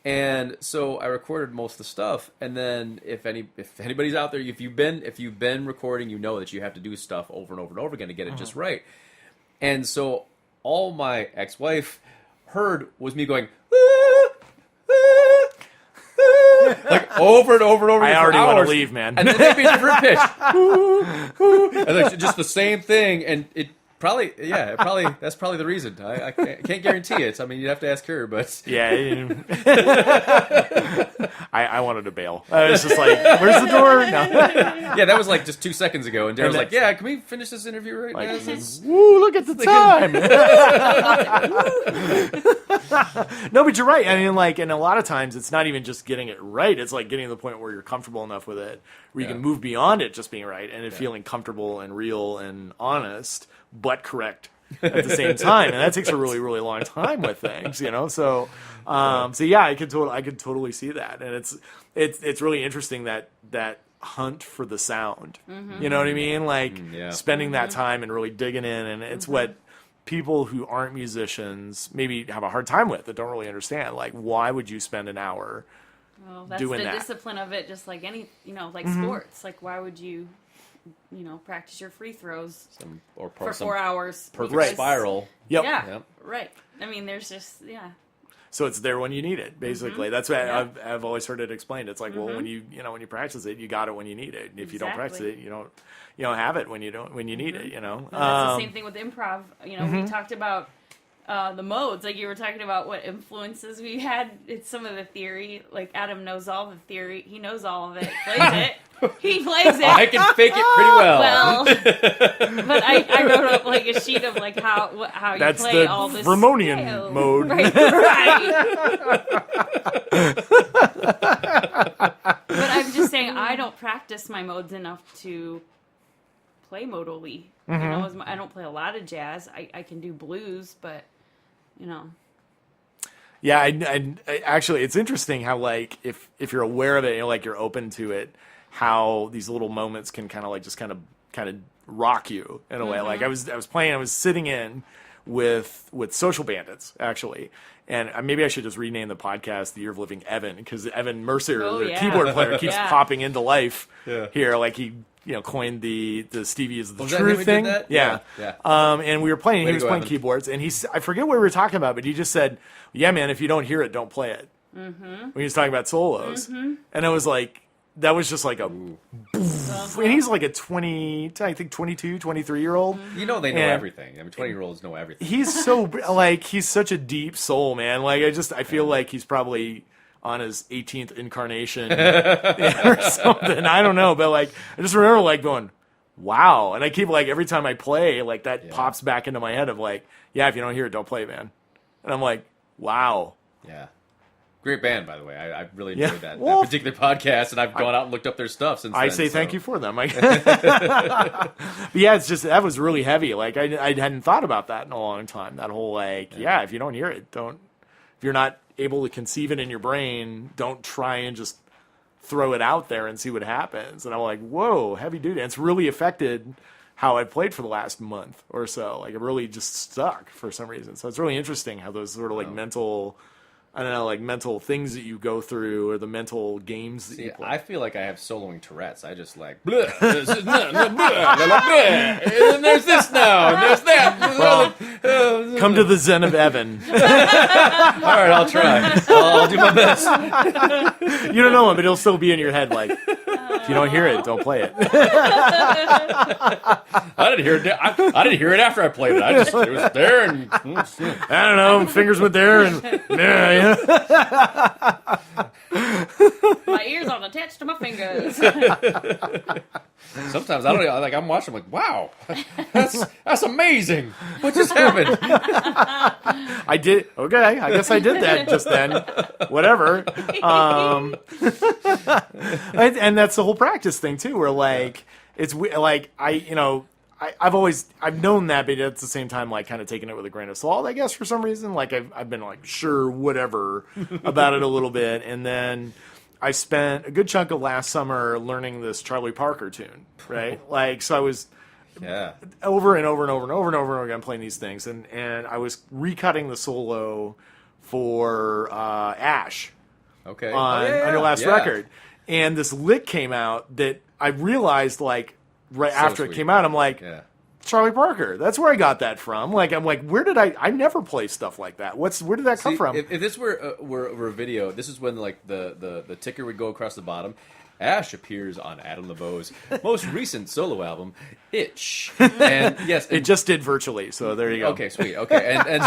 H: And so I recorded most of the stuff, and then if anybody's out there, if you've been recording, you know that you have to do stuff over and over and over again to get it just right. And so all my ex-wife heard was me going like over and over and over.
E: I already want to leave, man.
H: And then they'd be a different pitch, and like just the same thing, and it. Probably that's probably the reason. I can't guarantee it. I mean, you'd have to ask her, but
E: yeah. I wanted to bail. I was just like, "Where's the door?" No.
H: Yeah, that was like just 2 seconds ago, and Daryl's like, "Yeah, can we finish this interview right now?"
E: Woo! Look at the time. No, but you're right. I mean, like, and a lot of times it's not even just getting it right. It's like getting to the point where you're comfortable enough with it, where you can move beyond it just being right, and it feeling comfortable and real and honest, but correct at the same time, and that takes a really, really long time with things, you know. So yeah, I could totally see that, and it's really interesting that hunt for the sound. Mm-hmm. You know what I mean? Like spending that time and really digging in, and it's what people who aren't musicians maybe have a hard time with, that don't really understand. Like, why would you spend an hour doing that?
I: That's the discipline of it, just like any, like sports. Like, why would you practice your free throws for 4 hours?
H: Perfect spiral.
E: Yep.
I: Yeah, right. I mean, there's just,
E: So it's there when you need it, basically.
I: Mm-hmm.
E: That's what I've always heard it explained. It's like, well, when you practice it, you got it when you need it. And if you don't practice it, you don't have it when you need it. You know.
I: And that's the same thing with improv. We talked about the modes. Like, you were talking about what influences we had. It's some of the theory. Like, Adam knows all the theory. He knows all of it. Plays it. He plays it.
H: I can fake it pretty well.
I: But I wrote up like a sheet of like how you
E: That's
I: play
E: the
I: all this
E: Vermonian
I: scale.
E: mode.
I: Right. But I'm just saying, I don't practice my modes enough to play modally. I don't play a lot of jazz. I can do blues, but
E: Yeah, I actually, it's interesting how, like, if you're aware of it, you're open to it, how these little moments can kind of rock you in a way. Like, I was sitting in with Social Bandits, actually, and maybe I should just rename the podcast "The Year of Living Evan," because Evan Mercer, the keyboard player, keeps popping into life here. Like, he coined the Stevie is the truth thing. Yeah. And we were playing. He was playing keyboards, and I forget what we were talking about, but he just said, "Yeah, man, if you don't hear it, don't play it." When he was talking about solos, and I was like, that was just like a boof. And he's like a 22, 23-year-old.
H: They know everything. I mean, 20-year-olds know everything.
E: He's he's such a deep soul, man. Like, I feel like he's probably on his 18th incarnation or something. I don't know, but like, I just remember like going, wow. And I keep like, every time I play, like that pops back into my head of like, yeah, if you don't hear it, don't play, man. And I'm like, wow.
H: Yeah. Great band, by the way. I really enjoyed that particular podcast, and I've gone out and looked up their stuff since then.
E: I say thank you for them. But yeah, it's just, that was really heavy. Like, I hadn't thought about that in a long time. That whole, like, if you don't hear it, if you're not able to conceive it in your brain, don't try and just throw it out there and see what happens. And I'm like, whoa, heavy duty. And it's really affected how I played for the last month or so. Like, it really just stuck for some reason. So it's really interesting how those sort of like mental things that you go through, or the mental games that you play.
H: I feel like I have soloing Tourette's. I just like, blah, blah, blah, blah, blah, blah, and there's this now, and there's that.
E: Well, come to the Zen of Evan.
H: All right, I'll try. I'll do my best.
E: You don't know him, but he'll still be in your head like, if you don't hear it, don't play it.
H: I didn't hear it. I didn't hear it after I played it. It was there, and
E: I don't know, fingers went there, and
I: my ears aren't attached to my fingers.
H: Sometimes I don't know, like I'm watching, I'm like, wow, that's amazing. What just happened?
E: I did. Okay, I guess I did that just then. Whatever. And that's the whole practice thing too, where like it's like I've known that, but at the same time, like kind of taking it with a grain of salt, I guess, for some reason. Like I've been like, sure, whatever about it a little bit. And then I spent a good chunk of last summer learning this Charlie Parker tune, right? Like, so I was over and over and over and over and over again playing these things. And I was recutting the solo for Ash on your last record. And this lick came out that I realized, like, right after it came out, I'm like, Charlie Parker. That's where I got that from. Like, I'm like, where did I never play stuff like that. Where did that come from?
H: If this were a video, this is when like the ticker would go across the bottom. Ash appears on Adam Labeaux's most recent solo album, Itch. And yes,
E: it just did virtually, so there you go.
H: Okay, sweet. Okay, and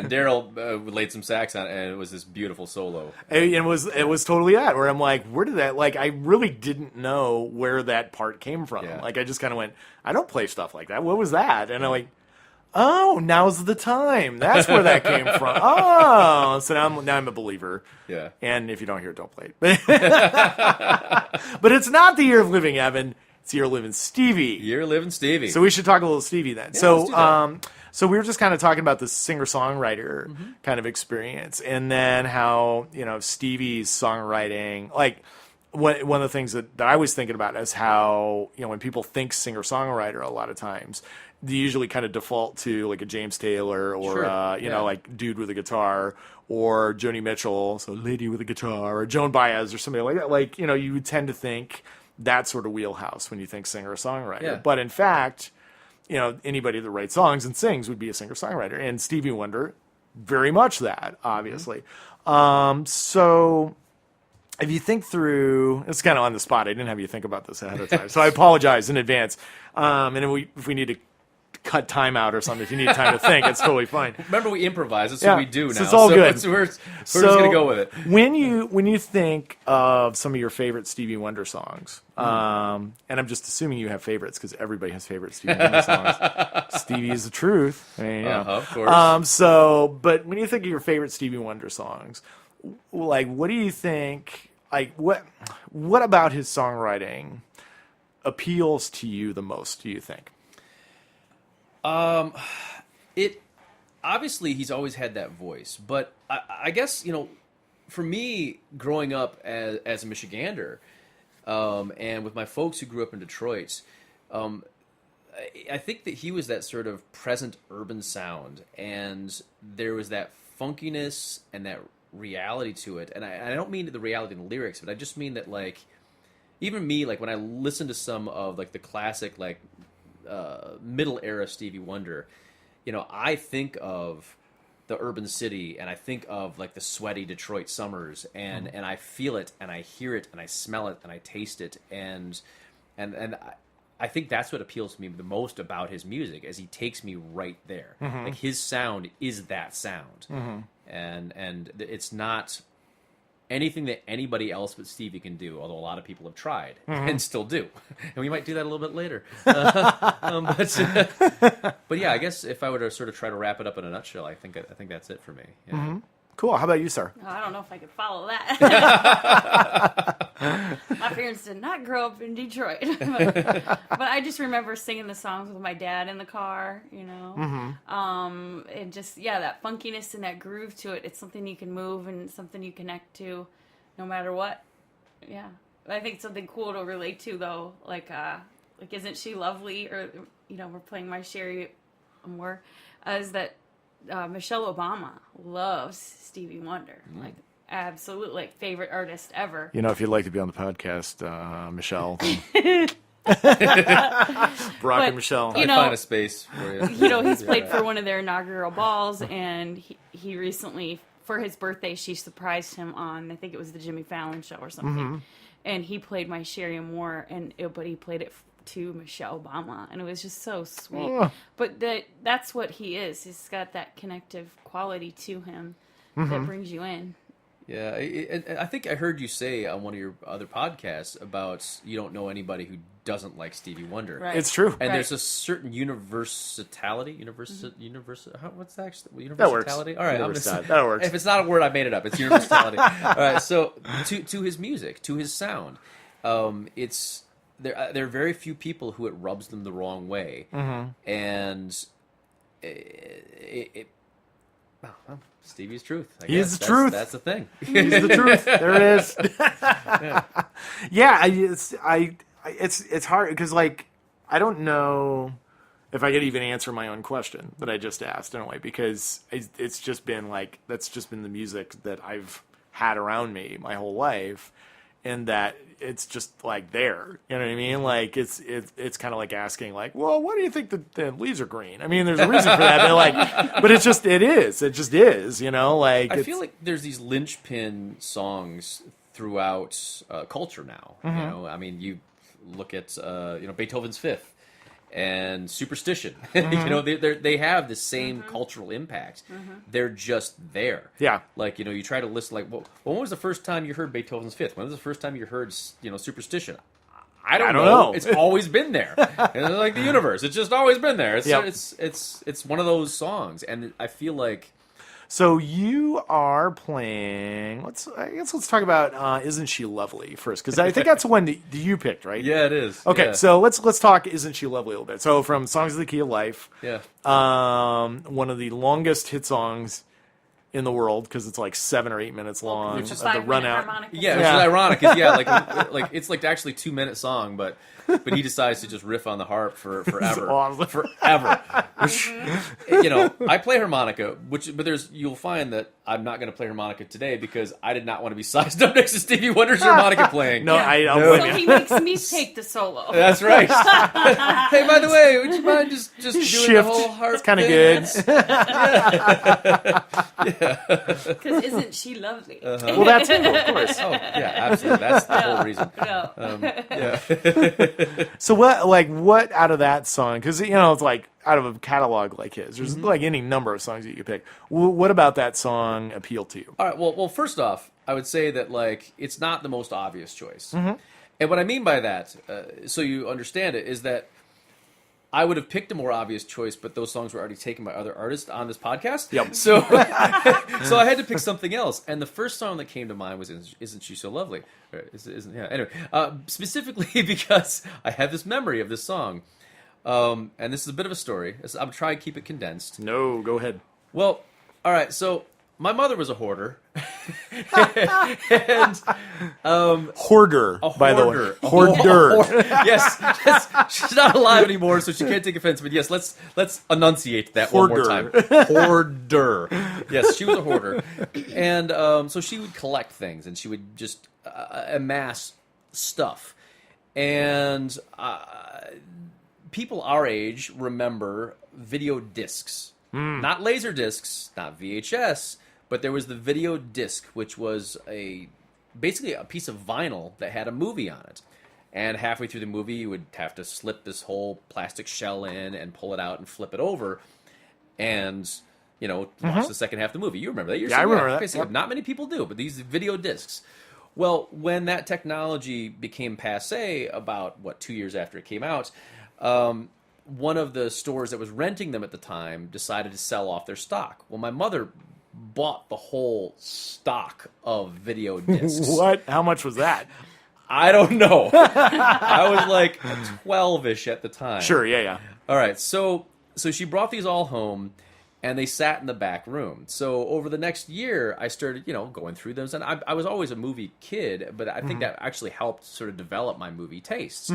H: Daryl laid some sax on it, and it was this beautiful solo.
E: And it was totally that, where I'm like, where did that, like, I really didn't know where that part came from.
H: Yeah.
E: Like, I just kind of went, I don't play stuff like that. What was that? And I'm like, oh, now's the time. That's where that came from. Oh, so now I'm a believer.
H: Yeah.
E: And if you don't hear it, don't play it. But it's not the year of living Evan. It's the year of living Stevie.
H: Year of living Stevie.
E: So we should talk a little Stevie then.
H: Yeah,
E: so
H: let's do that.
E: so we were just kind of talking about the singer-songwriter kind of experience, and then how, Stevie's songwriting, like, one of the things that I was thinking about is how, when people think singer-songwriter, a lot of times they usually kind of default to like a James Taylor or like dude with a guitar, or Joni Mitchell, so lady with a guitar, or Joan Baez or somebody like that. Like, you would tend to think that sort of wheelhouse when you think singer-songwriter. Yeah. But in fact, anybody that writes songs and sings would be a singer-songwriter, and Stevie Wonder, very much that, obviously. So if you think through, it's kind of on the spot. I didn't have you think about this ahead of time, so I apologize in advance. And if we need to cut time out or something, if you need time to think, it's totally fine.
H: Remember, we improvise. That's what we do now.
E: So it's all good.
H: We're just going to go with it.
E: When you think of some of your favorite Stevie Wonder songs, and I'm just assuming you have favorites because everybody has favorite Stevie Wonder songs. Stevie is the truth. I mean,
H: of course.
E: But when you think of your favorite Stevie Wonder songs, like, what do you think? Like, what about his songwriting appeals to you the most, do you think?
H: It obviously he's always had that voice, but I guess for me growing up as a Michigander, and with my folks who grew up in Detroit, I think that he was that sort of present urban sound, and there was that funkiness and that reality to it. And I don't mean the reality in the lyrics, but I just mean that, like, even me, like when I listen to some of like the classic like middle era Stevie Wonder, I think of the urban city, and I think of like the sweaty Detroit summers, and I feel it, and I hear it, and I smell it, and I taste it, and I think that's what appeals to me the most about his music, is he takes me right there. Like, his sound is that sound, and it's not anything that anybody else but Stevie can do, although a lot of people have tried and still do. And we might do that a little bit later. But yeah, I guess if I were to sort of try to wrap it up in a nutshell, I think that's it for me. Yeah.
E: Cool. How about you, sir?
I: I don't know if I could follow that. My parents did not grow up in Detroit. But I just remember singing the songs with my dad in the car, and just, that funkiness and that groove to it. It's something you can move and something you connect to no matter what. Yeah. I think something cool to relate to, though, like Isn't She Lovely? Or, we're playing My Cherie Amour, is that Michelle Obama loves Stevie Wonder. Like, absolute, like, favorite artist ever.
E: If you'd like to be on the podcast, Michelle. Brock and Michelle.
H: I'd find a space for you.
I: He's played for one of their inaugural balls, and he recently, for his birthday, she surprised him on, I think it was the Jimmy Fallon show or something. And he played My Cherie Amour, but he played it to Michelle Obama, and it was just so sweet. But that's what he is. He's got that connective quality to him that brings you in.
H: Yeah, I think I heard you say on one of your other podcasts about you don't know anybody who doesn't like Stevie Wonder.
I: Right.
E: It's true.
H: And
I: Right.
H: there's a certain universality. What's that? Universality?
E: That works.
H: All right, I'm
E: Universality. That works.
H: If it's not a word, I made it up. It's universality. All right, so to his music, to his sound, it's there are very few people who it rubs them the wrong way, and well, Stevie's truth. I
E: He
H: guess.
E: is the truth.
H: That's the thing.
E: He's the truth. There it is. Yeah, it's hard because like I don't know if I could even answer my own question that I just asked in a way because it's just been like that's just been the music that I've had around me my whole life, and that it's just like there. You know what I mean? Like it's kind of like asking like, well, why do you think the leaves are green? I mean, there's a reason for that, but it just is. You know, like
H: I feel like there's these linchpin songs throughout culture now. You know, I mean, you look at Beethoven's Fifth and Superstition. You know, they have the same cultural impact. They're just there.
E: Yeah.
H: Like, you try to listen, like, well, when was the first time you heard Beethoven's Fifth? When was the first time you heard, Superstition? I don't know. It's always been there. And it's like the universe. It's just always been there. It's one of those songs. And I feel like...
E: So you are playing. Let's talk about "Isn't She Lovely" first, because I think that's the one that you picked, right?
H: Yeah, it is.
E: Okay,
H: yeah.
E: so let's talk "Isn't She Lovely" a little bit. So from "Songs of the Key of Life,"
H: Yeah.
E: one of the longest hit songs in the world because it's like 7 or 8 minutes long.
I: It's
E: The run out.
H: Yeah, which is ironic. Like it's like actually 2-minute song, but he decides to just riff on the harp forever,
E: awesome.
H: forever. Which, I play harmonica, but you'll find that I'm not going to play harmonica today because I did not want to be sized up next to Stevie Wonder's harmonica playing.
E: No, I'll
I: So
E: blame you.
I: he makes me take the solo.
H: That's right. Hey, by the way, would you mind just doing
E: Shift.
H: the whole harp?
E: It's kind of
H: thing?
E: good.
I: Because isn't she lovely?
E: Well, that's it, of course.
H: Oh, yeah, absolutely. That's the whole reason.
I: No.
E: So what out of that song? Because it's like out of a catalog like his, there's like any number of songs that you could pick. What about that song appealed to you?
H: All right. Well, first off, I would say that it's not the most obvious choice, and what I mean by that, so you understand it, is that I would have picked a more obvious choice, but those songs were already taken by other artists on this podcast.
E: Yep.
H: So I had to pick something else, and the first song that came to mind was "Isn't She So Lovely?" Anyway, specifically because I have this memory of this song, and this is a bit of a story. I'm trying to keep it condensed.
E: No, go ahead.
H: Well, all right. So my mother was a hoarder, and
E: Hoarder, by the way.
H: hoarder.
E: Hoarder.
H: Yes, she's not alive anymore, so she can't take offense. But yes, let's enunciate that one more time. Hoarder. Yes, she was a hoarder, and so she would collect things, and she would just amass stuff, and people our age remember video discs, not laser discs, not VHS, but there was the video disc, which was basically a piece of vinyl that had a movie on it. And halfway through the movie, you would have to slip this whole plastic shell in and pull it out and flip it over, and watch the second half of the movie. You remember that?
E: I remember that.
H: Okay, so not many people do, but these video discs. Well, when that technology became passé, about 2 years after it came out, one of the stores that was renting them at the time decided to sell off their stock. Well, my mother bought the whole stock of video discs.
E: What? How much was that?
H: I don't know. I was like 12-ish at the time.
E: Sure, yeah.
H: All right, so she brought these all home, and they sat in the back room. So over the next year, I started, going through those, and I was always a movie kid, but I think that actually helped sort of develop my movie tastes.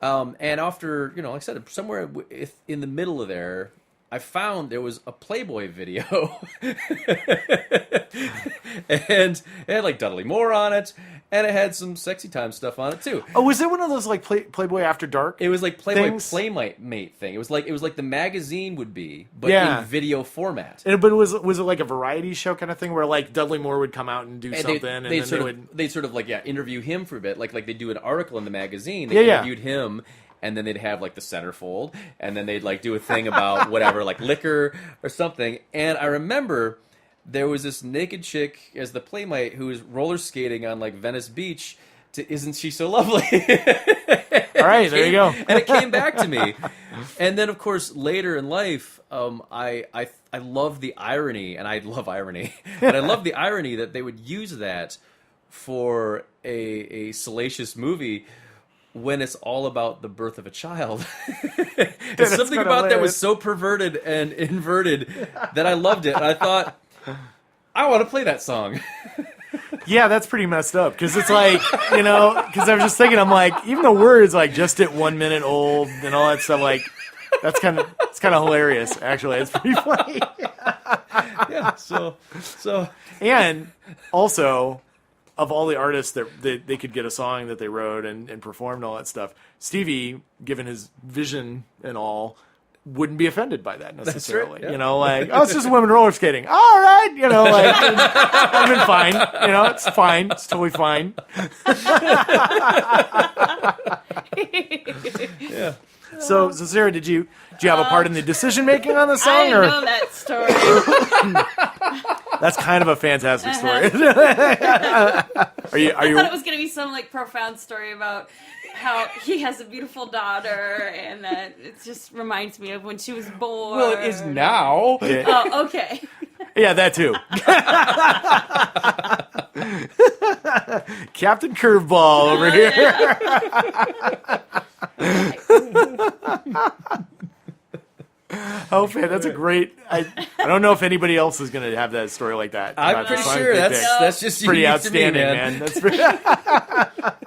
H: And after, like I said, somewhere in the middle of there, I found there was a Playboy video, and it had like Dudley Moore on it, and it had some sexy time stuff on it too.
E: Oh, was it one of those like Playboy After Dark?
H: It was like Playboy
E: things?
H: Playmate thing. It was like the magazine would be, but in video format.
E: But was it like a variety show kind of thing where like Dudley Moore would come out and do something, and then
H: they'd sort of interview him for a bit, like they do an article in the magazine. They interviewed him. And then they'd have like the centerfold, and then they'd like do a thing about whatever, like liquor or something. And I remember there was this naked chick as the playmate who was roller skating on like Venice Beach to "Isn't She So Lovely?"
E: All right, there you go.
H: And it came back to me. And then, of course, later in life, I love the irony, and I love irony, and I love the irony that they would use that for a salacious movie when it's all about the birth of a child. There's something about that was so perverted and inverted that I loved it. And I thought, I want to play that song.
E: Yeah, that's pretty messed up because it's like, you know, because I was just thinking, I'm like, even the words like just at 1 minute old and all that stuff, like it's kind of hilarious. Actually, it's pretty funny.
H: Yeah. So,
E: and also, of all the artists that they could get a song that they wrote and performed all that stuff, Stevie, given his vision and all, wouldn't be offended by that necessarily.
H: That's right, yeah.
E: You know, like, oh, it's just women roller skating. All right, you know, like, I've been fine. You know, it's fine. It's totally fine.
H: yeah.
E: So Sarah, did you have a part in the decision making on the song?
I: I didn't know that story.
E: That's kind of a fantastic story.
I: I thought it was going to be some like profound story about how he has a beautiful daughter, and that it just reminds me of when she was born.
H: Well, it is now.
E: Yeah.
I: Oh, okay.
E: Yeah, that too. Captain Curveball over here. Oh, man, that's a great. I don't know if anybody else is going to have that story like that.
H: I'm pretty sure that's just
E: pretty
H: unique
E: outstanding,
H: to me, man.
E: That's pretty.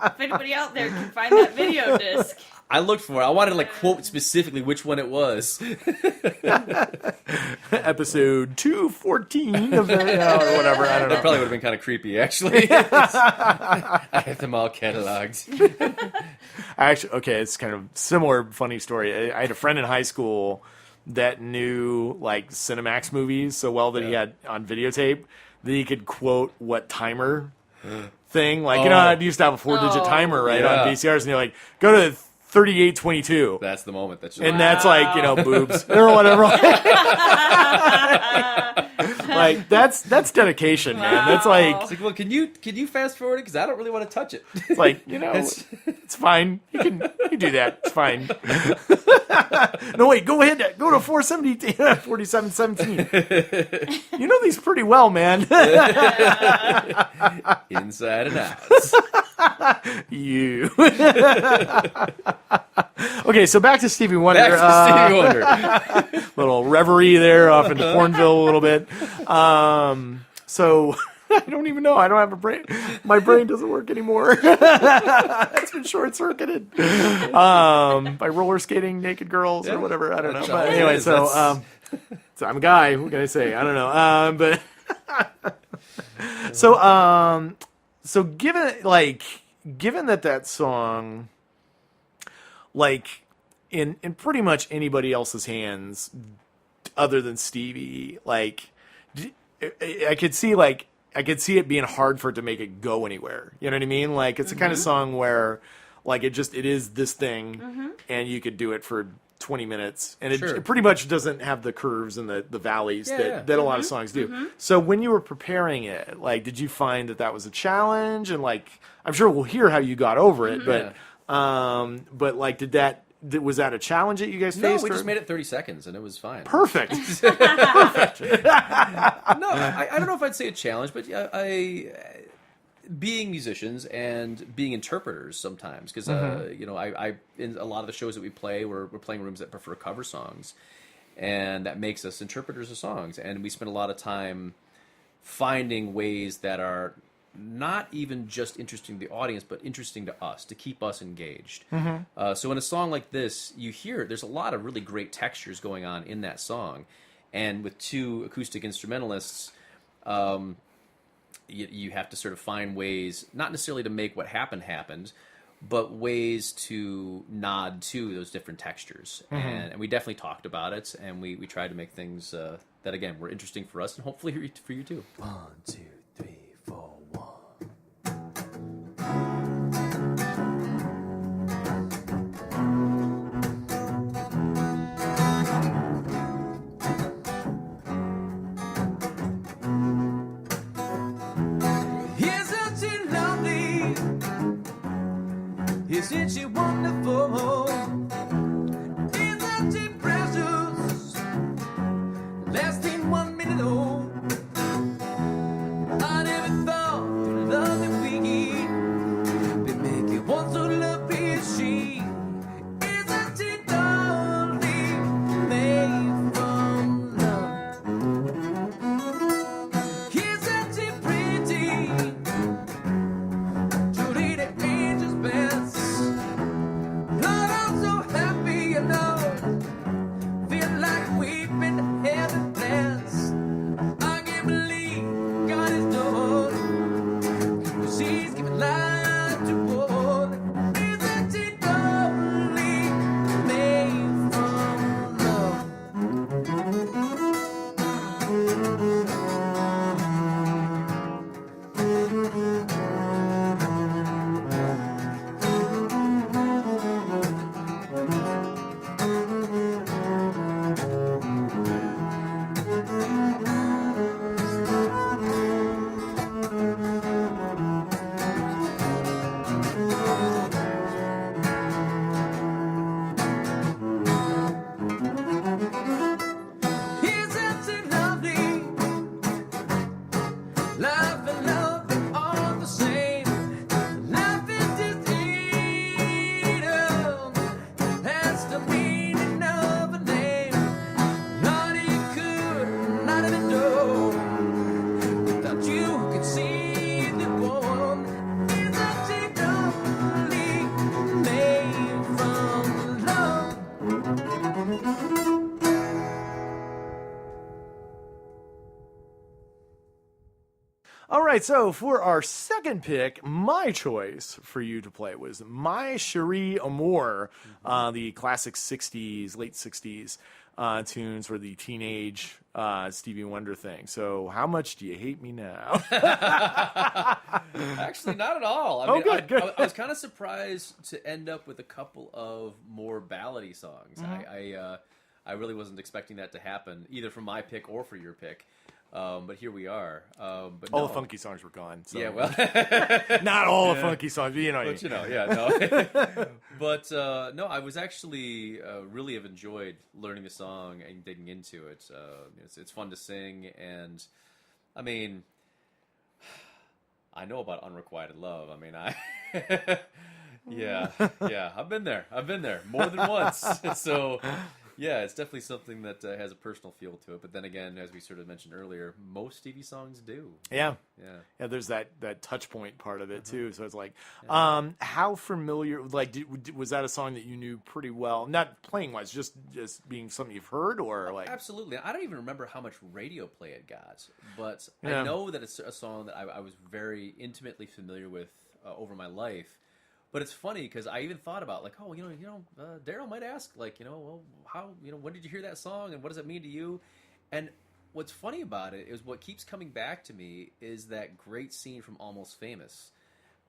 I: If anybody out there can find that video disc.
H: I looked for it. I wanted to like quote specifically which one it was.
E: Episode 214 of the or whatever. I don't know.
H: That probably would have been kind of creepy, actually. I have them all cataloged.
E: Actually, okay, it's kind of similar funny story. I had a friend in high school that knew like Cinemax movies so well that he had on videotape that he could quote what timer thing. Like, you know, I used to have a 4-digit timer, right, on VCRs, and you're like, go to 3822.
H: That's the moment. That's
E: that's like, you know, boobs or whatever. Like that's dedication, man. That's like,
H: it's like, well, can you fast forward it because I don't really want to touch it.
E: It's like, you know, it's fine. You can do that. It's fine. No, wait. Go ahead. Go to 4717. You know these pretty well, man.
H: Inside and out.
E: You. Okay, so back to Stevie Wonder.
H: Stevie Wonder.
E: Little reverie there off into Cornville a little bit. So I don't even know. I don't have a brain. My brain doesn't work anymore. It's been short-circuited by roller skating naked girls or whatever. I don't know. But anyway, so I'm a guy. What can I say? I don't know. But so given that song, like in pretty much anybody else's hands other than Stevie, like I could see it being hard for it to make it go anywhere. You know what I mean? Like it's the kind of song where like it is this thing and you could do it for 20 minutes and it pretty much doesn't have the curves and the valleys that a lot of songs do. So when you were preparing it, like did you find that was a challenge? And like I'm sure we'll hear how you got over it, but like was that a challenge that you guys faced?
H: No, we just made it 30 seconds and it was fine.
E: Perfect.
H: No, I don't know if I'd say a challenge, but being musicians and being interpreters sometimes, because you know, I in a lot of the shows that we play, we're playing rooms that prefer cover songs, and that makes us interpreters of songs, and we spend a lot of time finding ways that are not even just interesting to the audience, but interesting to us, to keep us engaged. So in a song like this, you hear there's a lot of really great textures going on in that song, and with two acoustic instrumentalists, you have to sort of find ways, not necessarily to make what happened, but ways to nod to those different textures. And we definitely talked about it, and we tried to make things that, again, were interesting for us, and hopefully for you too. 1, 2, 3, 4, 1.
J: Isn't she wonderful? Isn't she precious? Lasting 1 minute old. I never thought the love that we get would make it one so lovely as she. Isn't she darling, made from love? Isn't she pretty? Truly the angel's best. Lord, I'm so happy, you know. Feel like we've been heaven blessed. I can't believe God is done. She's giving life to all. Isn't she darling, made from love? Isn't she lovely? Life and love are all the same. Life is just freedom. That's the meaning of a name. Lord, you could not have been done without you who can see the one. Isn't she lovely, made from love?
E: All right, so for our second pick, my choice for you to play was My Cherie Amour, the classic 60s, late 60s tunes for the teenage Stevie Wonder thing. So how much do you hate me now?
H: Actually, not at all. I mean,
E: good.
H: I was kind of surprised to end up with a couple of more ballady songs. I really wasn't expecting that to happen, either for my pick or for your pick. But here we are. But
E: All
H: no.
E: the funky songs were gone. So.
H: Yeah, well,
E: not all the funky songs, but you know.
H: but you know, yeah, no. But no, I was actually really have enjoyed learning the song and digging into it. It's fun to sing, and I mean, I know about Unrequited Love. I mean, yeah, I've been there more than once. So. Yeah, it's definitely something that has a personal feel to it. But then again, as we sort of mentioned earlier, most Stevie songs do.
E: Yeah. There's that touch point part of it too. So it's like, how familiar? Like, was that a song that you knew pretty well? Not playing wise, just being something you've heard, or like.
H: Absolutely. I don't even remember how much radio play it got, but I know that it's a song that I was very intimately familiar with over my life. But it's funny because I even thought about like, oh, Daryl might ask like, well, how, when did you hear that song and what does it mean to you? And what's funny about it is what keeps coming back to me is that great scene from Almost Famous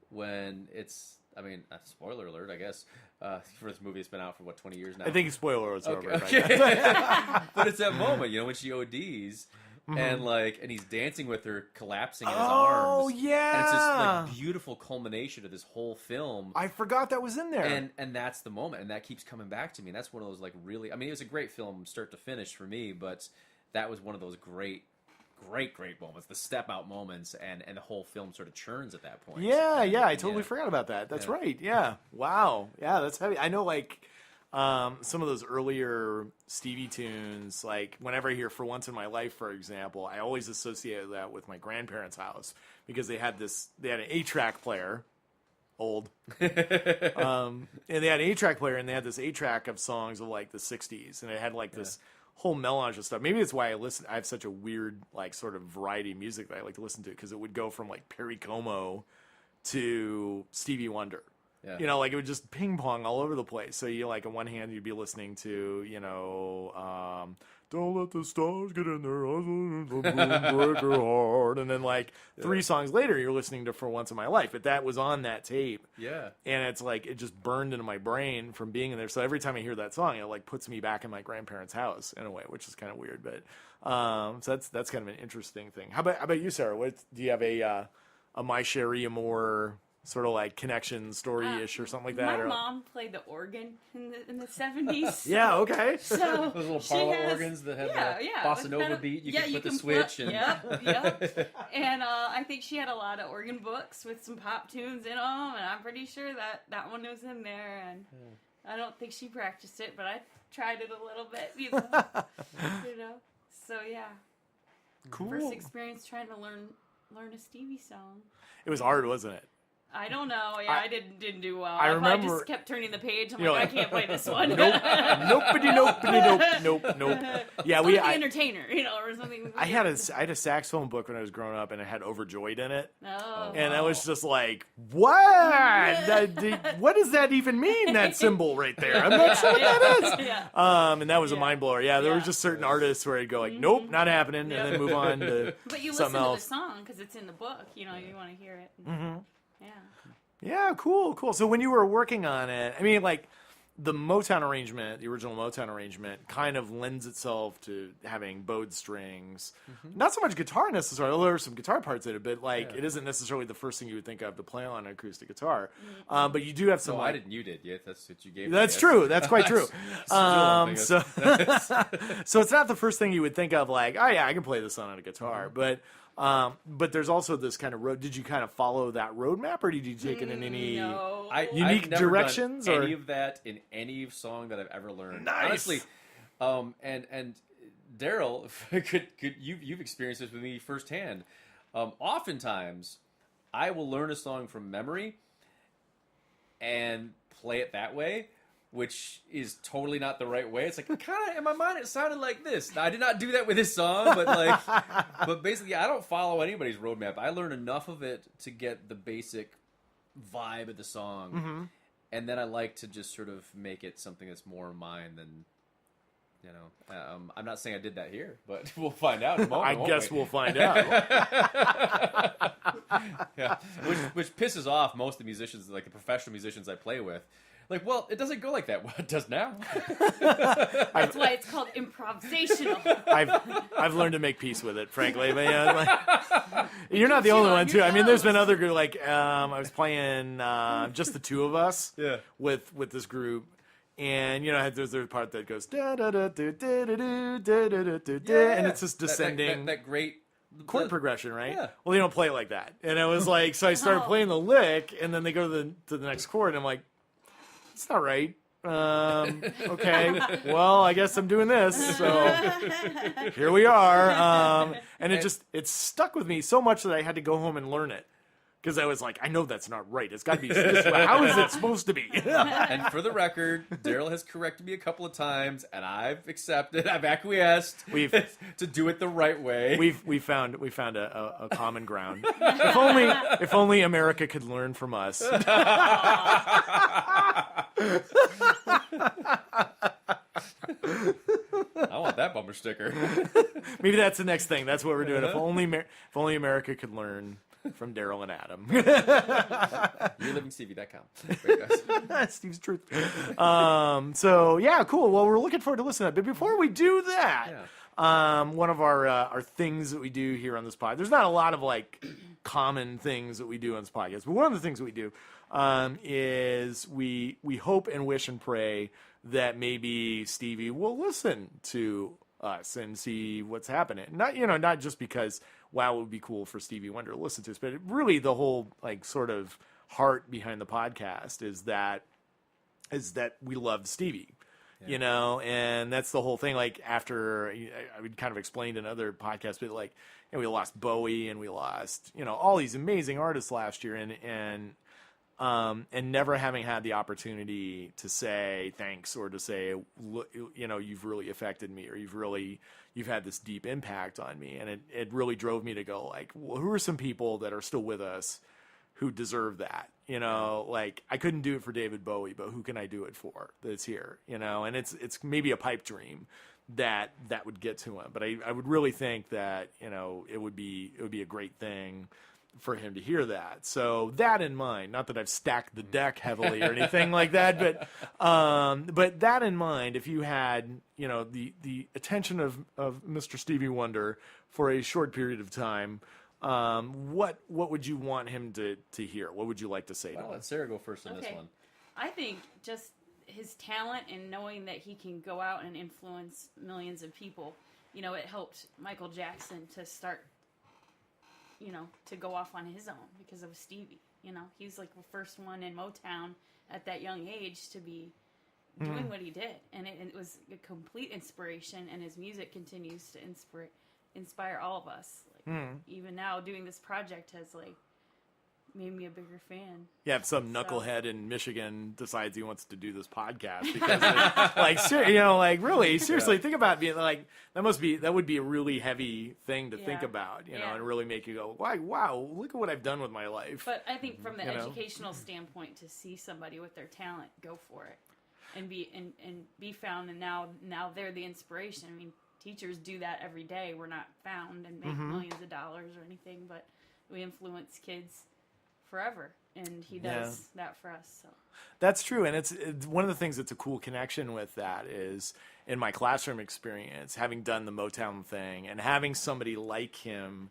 H: when it's, I mean, spoiler alert, I guess, for this movie. It's been out for 20 years now.
E: I think spoiler alert's over.
H: Okay. But it's that moment, when she ODs. And he's dancing with her, collapsing in his arms.
E: Oh yeah!
H: And it's this like beautiful culmination of this whole film.
E: I forgot that was in there.
H: And that's the moment, and that keeps coming back to me. And that's one of those like really. I mean, it was a great film, start to finish for me. But that was one of those great moments, the step out moments, and the whole film sort of churns at that point.
E: Yeah, I totally forgot about that. That's right. Yeah. Wow. Yeah, that's heavy. I know, like. Some of those earlier Stevie tunes, like whenever I hear For Once in My Life, for example, I always associate that with my grandparents' house because they had an 8-track player, old, and they had an 8-track player and they had this 8-track of songs of like the 60s and it had like this whole melange of stuff. Maybe that's why I have such a weird like sort of variety of music that I like to listen to because it would go from like Perry Como to Stevie Wonder. Yeah. Like it would just ping pong all over the place. So you like on one hand you'd be listening to, Don't Let the Stars Get in Their Eyes and Break Your Heart. And then like 3 songs later you're listening to For Once in My Life. But that was on that tape. Yeah. And it's like it just burned into my brain from being in there. So every time I hear that song, it like puts me back in my grandparents' house in a way, which is kind of weird. But so that's kind of an interesting thing. How about you, Sarah? Do you have a My Cherie Amour sort of like connection story-ish or something like that?
I: My
E: or
I: mom played the organ in the 70s.
E: Yeah, okay.
I: So
H: Those little parlor organs that have the bossa nova beat. You can put the switch.
I: Yep. And I think she had a lot of organ books with some pop tunes in them, and I'm pretty sure that one was in there. And I don't think she practiced it, but I tried it a little bit, you know. So yeah.
E: Cool.
I: First experience trying to learn a Stevie song.
E: It was hard, wasn't it?
I: I don't know. Yeah, I didn't do well.
E: I
I: I
E: remember
I: just kept turning the page. I'm like, I can't play this one.
E: Nope. Yeah,
I: The Entertainer, or something.
E: I had a saxophone book when I was growing up, and it had Overjoyed in it.
I: Oh.
E: And I was just like, what? What does that even mean, that symbol right there? I'm not sure what that is.
I: Yeah.
E: And that was a mind blower. Yeah, there were just certain artists where I'd go like, nope, not happening, and then move on to
I: But you
E: something
I: listen
E: else.
I: to the song because it's in the book. You want to hear it.
E: Mm-hmm.
I: Yeah.
E: Yeah, cool. So when you were working on it, I mean, like, the Motown arrangement, the original Motown arrangement, kind of lends itself to having bowed strings.
H: Mm-hmm.
E: Not so much guitar necessarily, although there are some guitar parts in it, but it isn't necessarily the first thing you would think of to play on an acoustic guitar. But you do have some.
H: No, I didn't. You did. Yeah, that's what you gave.
E: That's
H: me.
E: True. That's quite true.
H: So
E: it's not the first thing you would think of, like, oh yeah, I can play this on a guitar, but there's also this kind of road. Did you kind of follow that roadmap, or did you take it in any unique
H: I've never
E: directions?
H: Done
E: or
H: any of that in any song that I've ever learned?
E: Nice.
H: Honestly, and Daryl, you've experienced this with me firsthand. Oftentimes, I will learn a song from memory and play it that way, which is totally not the right way. It's like, kind of in my mind, it sounded like this. Now, I did not do that with this song, but basically, I don't follow anybody's roadmap. I learn enough of it to get the basic vibe of the song, and then I like to just sort of make it something that's more mine than, I'm not saying I did that here, but we'll find out in a moment.
E: I guess we'll find out.
H: Yeah. Which pisses off most of the musicians, like the professional musicians I play with. Like, well, it doesn't go like that. Well, it does now.
I: That's why it's called improvisational.
E: I've learned to make peace with it, frankly. But you're not the only one, too. I mean, there's been other groups. Like, I was playing just the two of us with this group. And, there's a part that goes da da da da da da da da da da da, and it's just descending.
H: That great
E: chord progression, right?
H: Yeah.
E: Well, they don't play it like that. And I was like, so I started playing the lick, and then they go to the next chord, and I'm like, it's not right. Okay, well, I guess I'm doing this. So here we are. And it stuck with me so much that I had to go home and learn it. Because I was like, I know that's not right. It's got to be this way. How is it supposed to be?
H: And for the record, Daryl has corrected me a couple of times, and I've accepted, I've acquiesced to do it the right way.
E: We found a common ground. If only America could learn from us.
H: I want that bumper sticker.
E: Maybe that's the next thing. That's what we're doing. If only America could learn from Daryl and Adam.
H: YourLivingStevie.com.
E: Steve's truth. So yeah, cool. Well, we're looking forward to listening to that. But before we do that, one of our things that we do here on this pod, there's not a lot of like common things that we do on this podcast, but one of the things that we do is we hope and wish and pray that maybe Stevie will listen to us and see what's happening. Not just because, wow, it would be cool for Stevie Wonder to listen to us, but really the whole like sort of heart behind the podcast is that we love Stevie, and that's the whole thing. Like after I would kind of explained in other podcasts, but like, we lost Bowie and we lost, all these amazing artists last year, and never having had the opportunity to say thanks or to say, you've really affected me, or you've had this deep impact on me. And it really drove me to go like, well, who are some people that are still with us who deserve that? Like I couldn't do it for David Bowie, but who can I do it for that's here? And it's maybe a pipe dream that would get to him. But I would really think that, it would be a great thing for him to hear that. So that in mind, not that I've stacked the deck heavily or anything like that, but that in mind, if you had, the attention of Mr. Stevie Wonder for a short period of time, What would you want him to hear? What would you like to say to
H: Well,
E: him?
H: let Sarah go first on this one.
I: I think just his talent and knowing that he can go out and influence millions of people. You know, it helped Michael Jackson to start, you know, to go off on his own because of Stevie. You know, he's like the first one in Motown at that young age to be doing what he did. And it was a complete inspiration, and his music continues to inspire all of us. Like, even now, doing this project has, like, made me a bigger fan.
E: Yeah, if some knucklehead in Michigan decides he wants to do this podcast because, you know, like really, seriously, think about being like that would be a really heavy thing to think about, you know, and really make you go, wow, look at what I've done with my life.
I: But I think from the educational standpoint, to see somebody with their talent go for it and be found, and now they're the inspiration. I mean, teachers do that every day. We're not found and make millions of dollars or anything, but we influence kids forever, and he does that for us. So
E: that's true, and it's one of the things that's a cool connection with that is in my classroom experience, having done the Motown thing and having somebody like him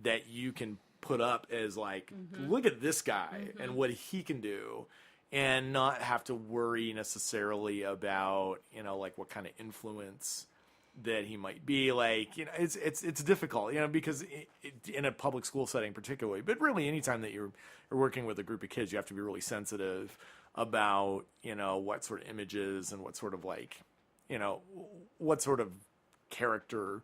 E: that you can put up as like, look at this guy and what he can do, and not have to worry necessarily about, you know, like what kind of influence that he might be. Like, you know, it's difficult, you know, because in a public school setting particularly, but really anytime that you're working with a group of kids, you have to be really sensitive about, you know, what sort of images and what sort of, like, you know, what sort of character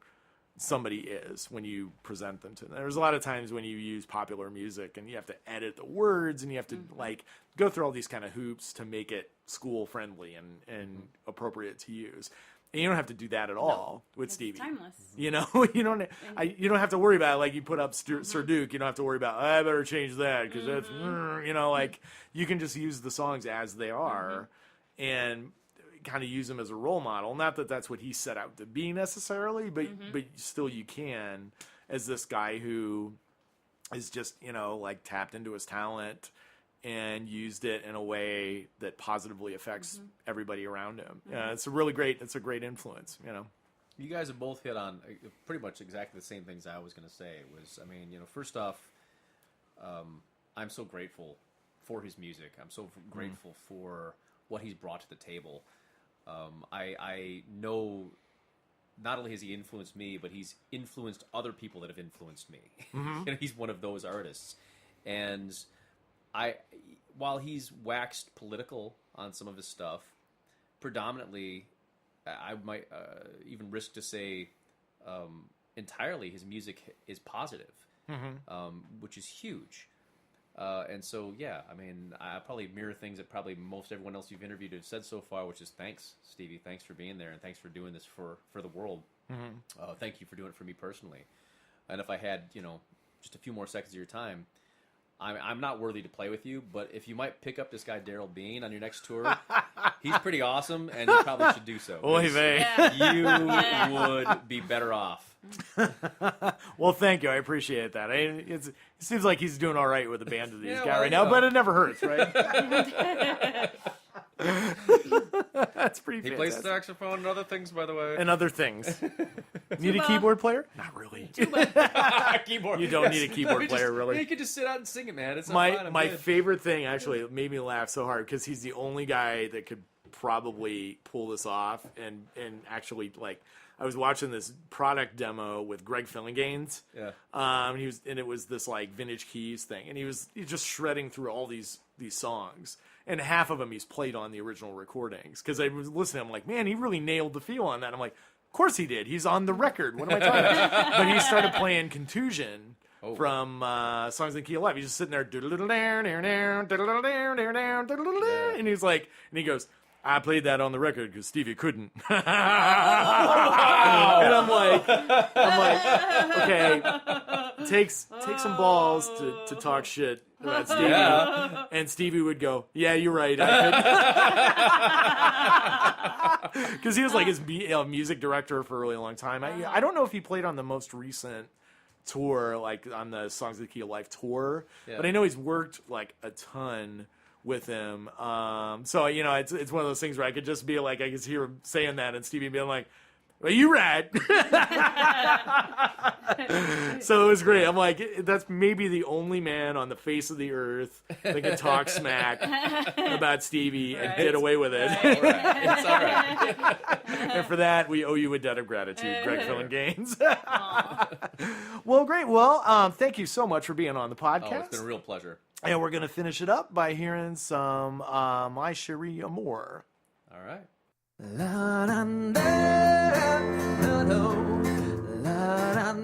E: somebody is when you present them to them. There's a lot of times when you use popular music and you have to edit the words and you have to like go through all these kind of hoops to make it school friendly and appropriate to use. And you don't have to do that at all with Stevie.
I: Timeless.
E: You know, you don't have to worry about it. Like you put up Sir Duke, you don't have to worry about, I better change that because that's, you know, like you can just use the songs as they are and kind of use them as a role model. Not that that's what he set out to be necessarily, but still you can, as this guy who is just, you know, like tapped into his talent and used it in a way that positively affects everybody around him. Yeah, it's a great influence, you know.
H: You guys have both hit on pretty much exactly the same things I was going to say. I mean, you know, first off, I'm so grateful for his music. I'm so grateful for what he's brought to the table. I know not only has he influenced me, but he's influenced other people that have influenced me. You know, he's one of those artists. And while he's waxed political on some of his stuff, predominantly, I might even risk to say entirely his music is positive, which is huge. And so, yeah, I mean, I probably mirror things that probably most everyone else you've interviewed have said so far, which is thanks, Stevie. Thanks for being there, and thanks for doing this for the world. Thank you for doing it for me personally. And if I had, you know, just a few more seconds of your time, I'm not worthy to play with you, but if you might pick up this guy Daryl Bean on your next tour, he's pretty awesome, and you probably should do so.
E: Oy vey.
H: You would be better off.
E: Well, thank you. I appreciate that. It seems like he's doing all right with the band that he's got right now, but it never hurts, right? That's pretty fantastic.
H: He plays saxophone and other things, by the way.
E: And other things. Need a keyboard player? Not really.
H: Keyboard.
E: You don't need a keyboard player, really.
H: You can just sit out and sing it, man. It's
E: my favorite thing, actually, it made me laugh so hard because he's the only guy that could probably pull this off and actually, like, I was watching this product demo with Greg Fillinganes.
H: Yeah.
E: And it was this like vintage keys thing, and he's just shredding through all these songs, and half of them he's played on the original recordings. Because I was listening, I'm like, man, he really nailed the feel on that. I'm like, of course he did. He's on the record. What am I talking about? But he started playing Contusion from Songs in Key of Life. He's just sitting there, and he's like, and he goes, I played that on the record because Stevie couldn't. And I'm like, okay, take some balls to talk shit about Stevie. Yeah. And Stevie would go, yeah, you're right. I could. Because he was like his music director for a really long time. I don't know if he played on the most recent tour, like on the Songs of the Key of Life tour, but I know he's worked like a ton with him. So, you know, it's one of those things where I could just be like, I could hear him saying that and Stevie being like, Well, you right. So it was great. I'm like, that's maybe the only man on the face of the earth that can talk smack about Stevie and get away with it.
H: It's all right.
E: And for that, we owe you a debt of gratitude, Greg Gaines. Well, great. Well, thank you so much for being on the podcast.
H: Oh, it's been a real pleasure.
E: And we're going to finish it up by hearing some My Cherie Amour.
H: All right.
J: La da da da do, la da da do,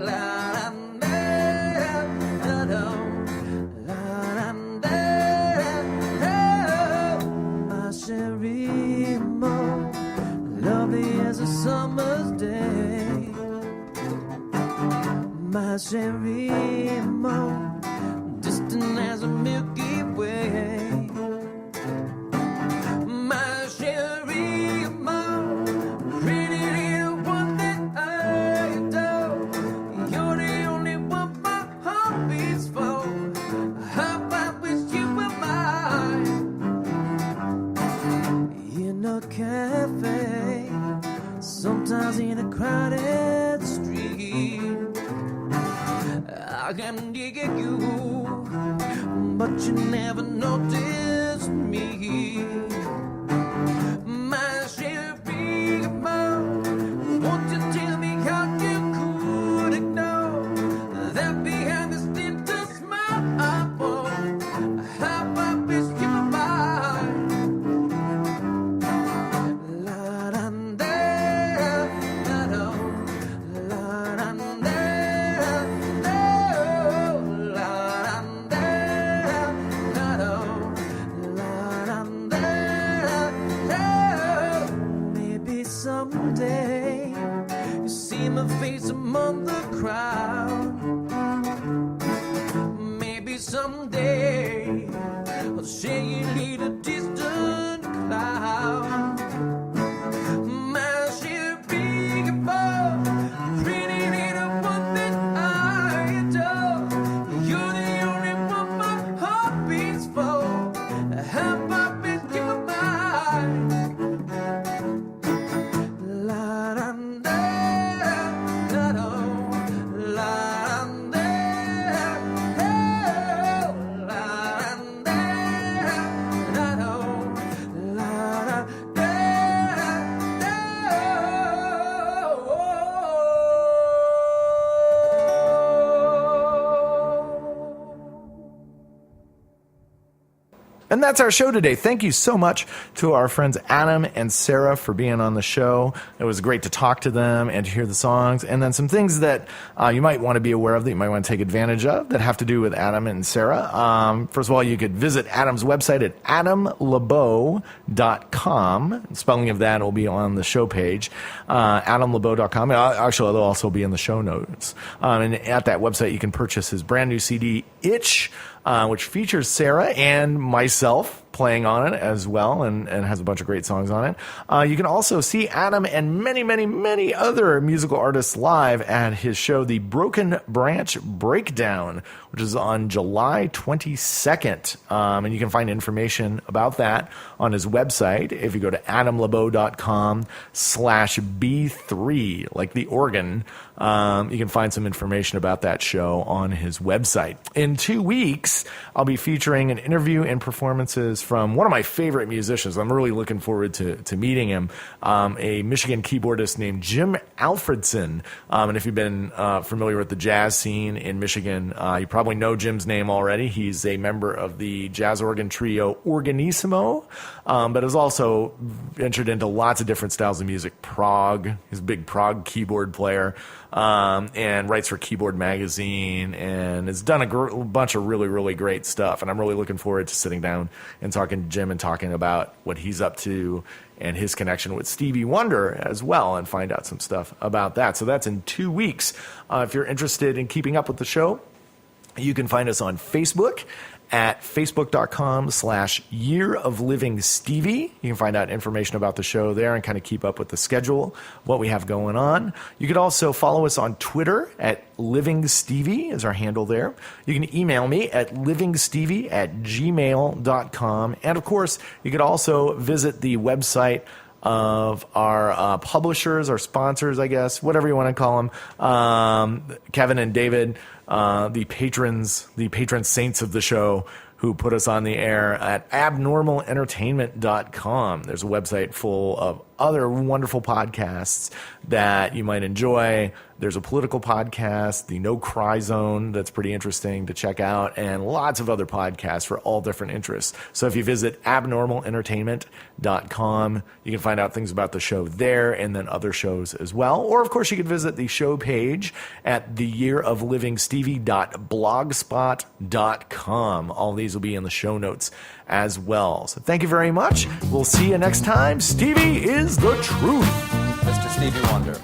J: la da da do, la da da do. My Cherie Amour, lovely as a summer's day. My Cherie Amour, distant as a Milky Way. My Cherie Amour, pretty little one that I adore. You're the only one my heart beats for. How I wish you were mine. In a cafe, sometimes in a crowded street, I can dig at you, but you never notice me. My Cherie Amour, won't you tell me how you could ignore that behind the stint of smile I bore? How I wish you were mine. La da da da do, la da da do, la da da do, la da. Maybe someday you see my face among the crowd. Maybe someday I'll share you lead a distant cloud. My Cherie Amour, pretty little one that I adore. You're the only one my heart beats for. How I wish you were mine. La da da do, la da do, la da do, la
E: And that's our show today. Thank you so much to our friends Adam and Sara for being on the show. It was great to talk to them and to hear the songs. And then some things that you might want to be aware of that you might want to take advantage of that have to do with Adam and Sara. First of all, you could visit Adam's website at adamlabeaux.com. Spelling of that will be on the show page. adamlabeaux.com. Actually, it'll also be in the show notes. And at that website, you can purchase his brand new CD, Itch, which features Sara and myself playing on it as well, and has a bunch of great songs on it. You can also see Adam and many, many, many other musical artists live at his show, The Broken Branch Breakdown, which is on July 22nd. And you can find information about that on his website if you go to adamlabeaux.com/B3, like the organ. You can find some information about that show on his website. In 2 weeks, I'll be featuring an interview and performances from one of my favorite musicians. I'm really looking forward to meeting him, a Michigan keyboardist named Jim Alfredson. And if you've been familiar with the jazz scene in Michigan, you probably know Jim's name already. He's a member of the jazz organ trio Organissimo, but has also ventured into lots of different styles of music. Prog, he's a big prog keyboard player. And writes for Keyboard Magazine and has done a bunch of really, really great stuff. And I'm really looking forward to sitting down and talking to Jim and talking about what he's up to and his connection with Stevie Wonder as well, and find out some stuff about that. So that's in 2 weeks. If you're interested in keeping up with the show, you can find us on Facebook at facebook.com/Year of Living Stevie. You can find out information about the show there and kind of keep up with the schedule, what we have going on. You could also follow us on Twitter at Living Stevie is our handle there. You can email me at livingstevie@gmail.com. And of course, you could also visit the website of our publishers, our sponsors, I guess, whatever you want to call them. Kevin and David, the patron saints of the show, who put us on the air at abnormalentertainment.com. There's a website full of other wonderful podcasts that you might enjoy. There's a political podcast, the No Cry Zone, that's pretty interesting to check out, and lots of other podcasts for all different interests. So if you visit abnormalentertainment.com, you can find out things about the show there and then other shows as well. Or, of course, you could visit the show page at theyearoflivingstevie.blogspot.com. All these will be in the show notes as well. So thank you very much. We'll see you next time. Stevie is the truth.
B: Mr. Stevie Wonder.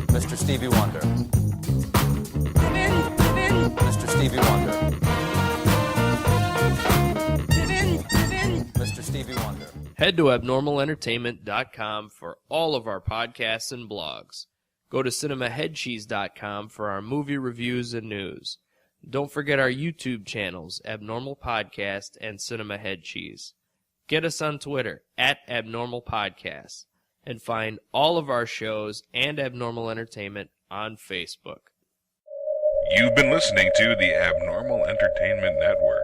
B: Mr. Stevie Wonder. Mr. Stevie Wonder. Mr. Stevie Wonder.
K: Head to abnormalentertainment.com for all of our podcasts and blogs. Go to cinemaheadcheese.com for our movie reviews and news. Don't forget our YouTube channels, Abnormal Podcast and Cinema Head Cheese. Get us on Twitter at Abnormal Podcast, and find all of our shows and Abnormal Entertainment on Facebook.
A: You've been listening to the Abnormal Entertainment Network.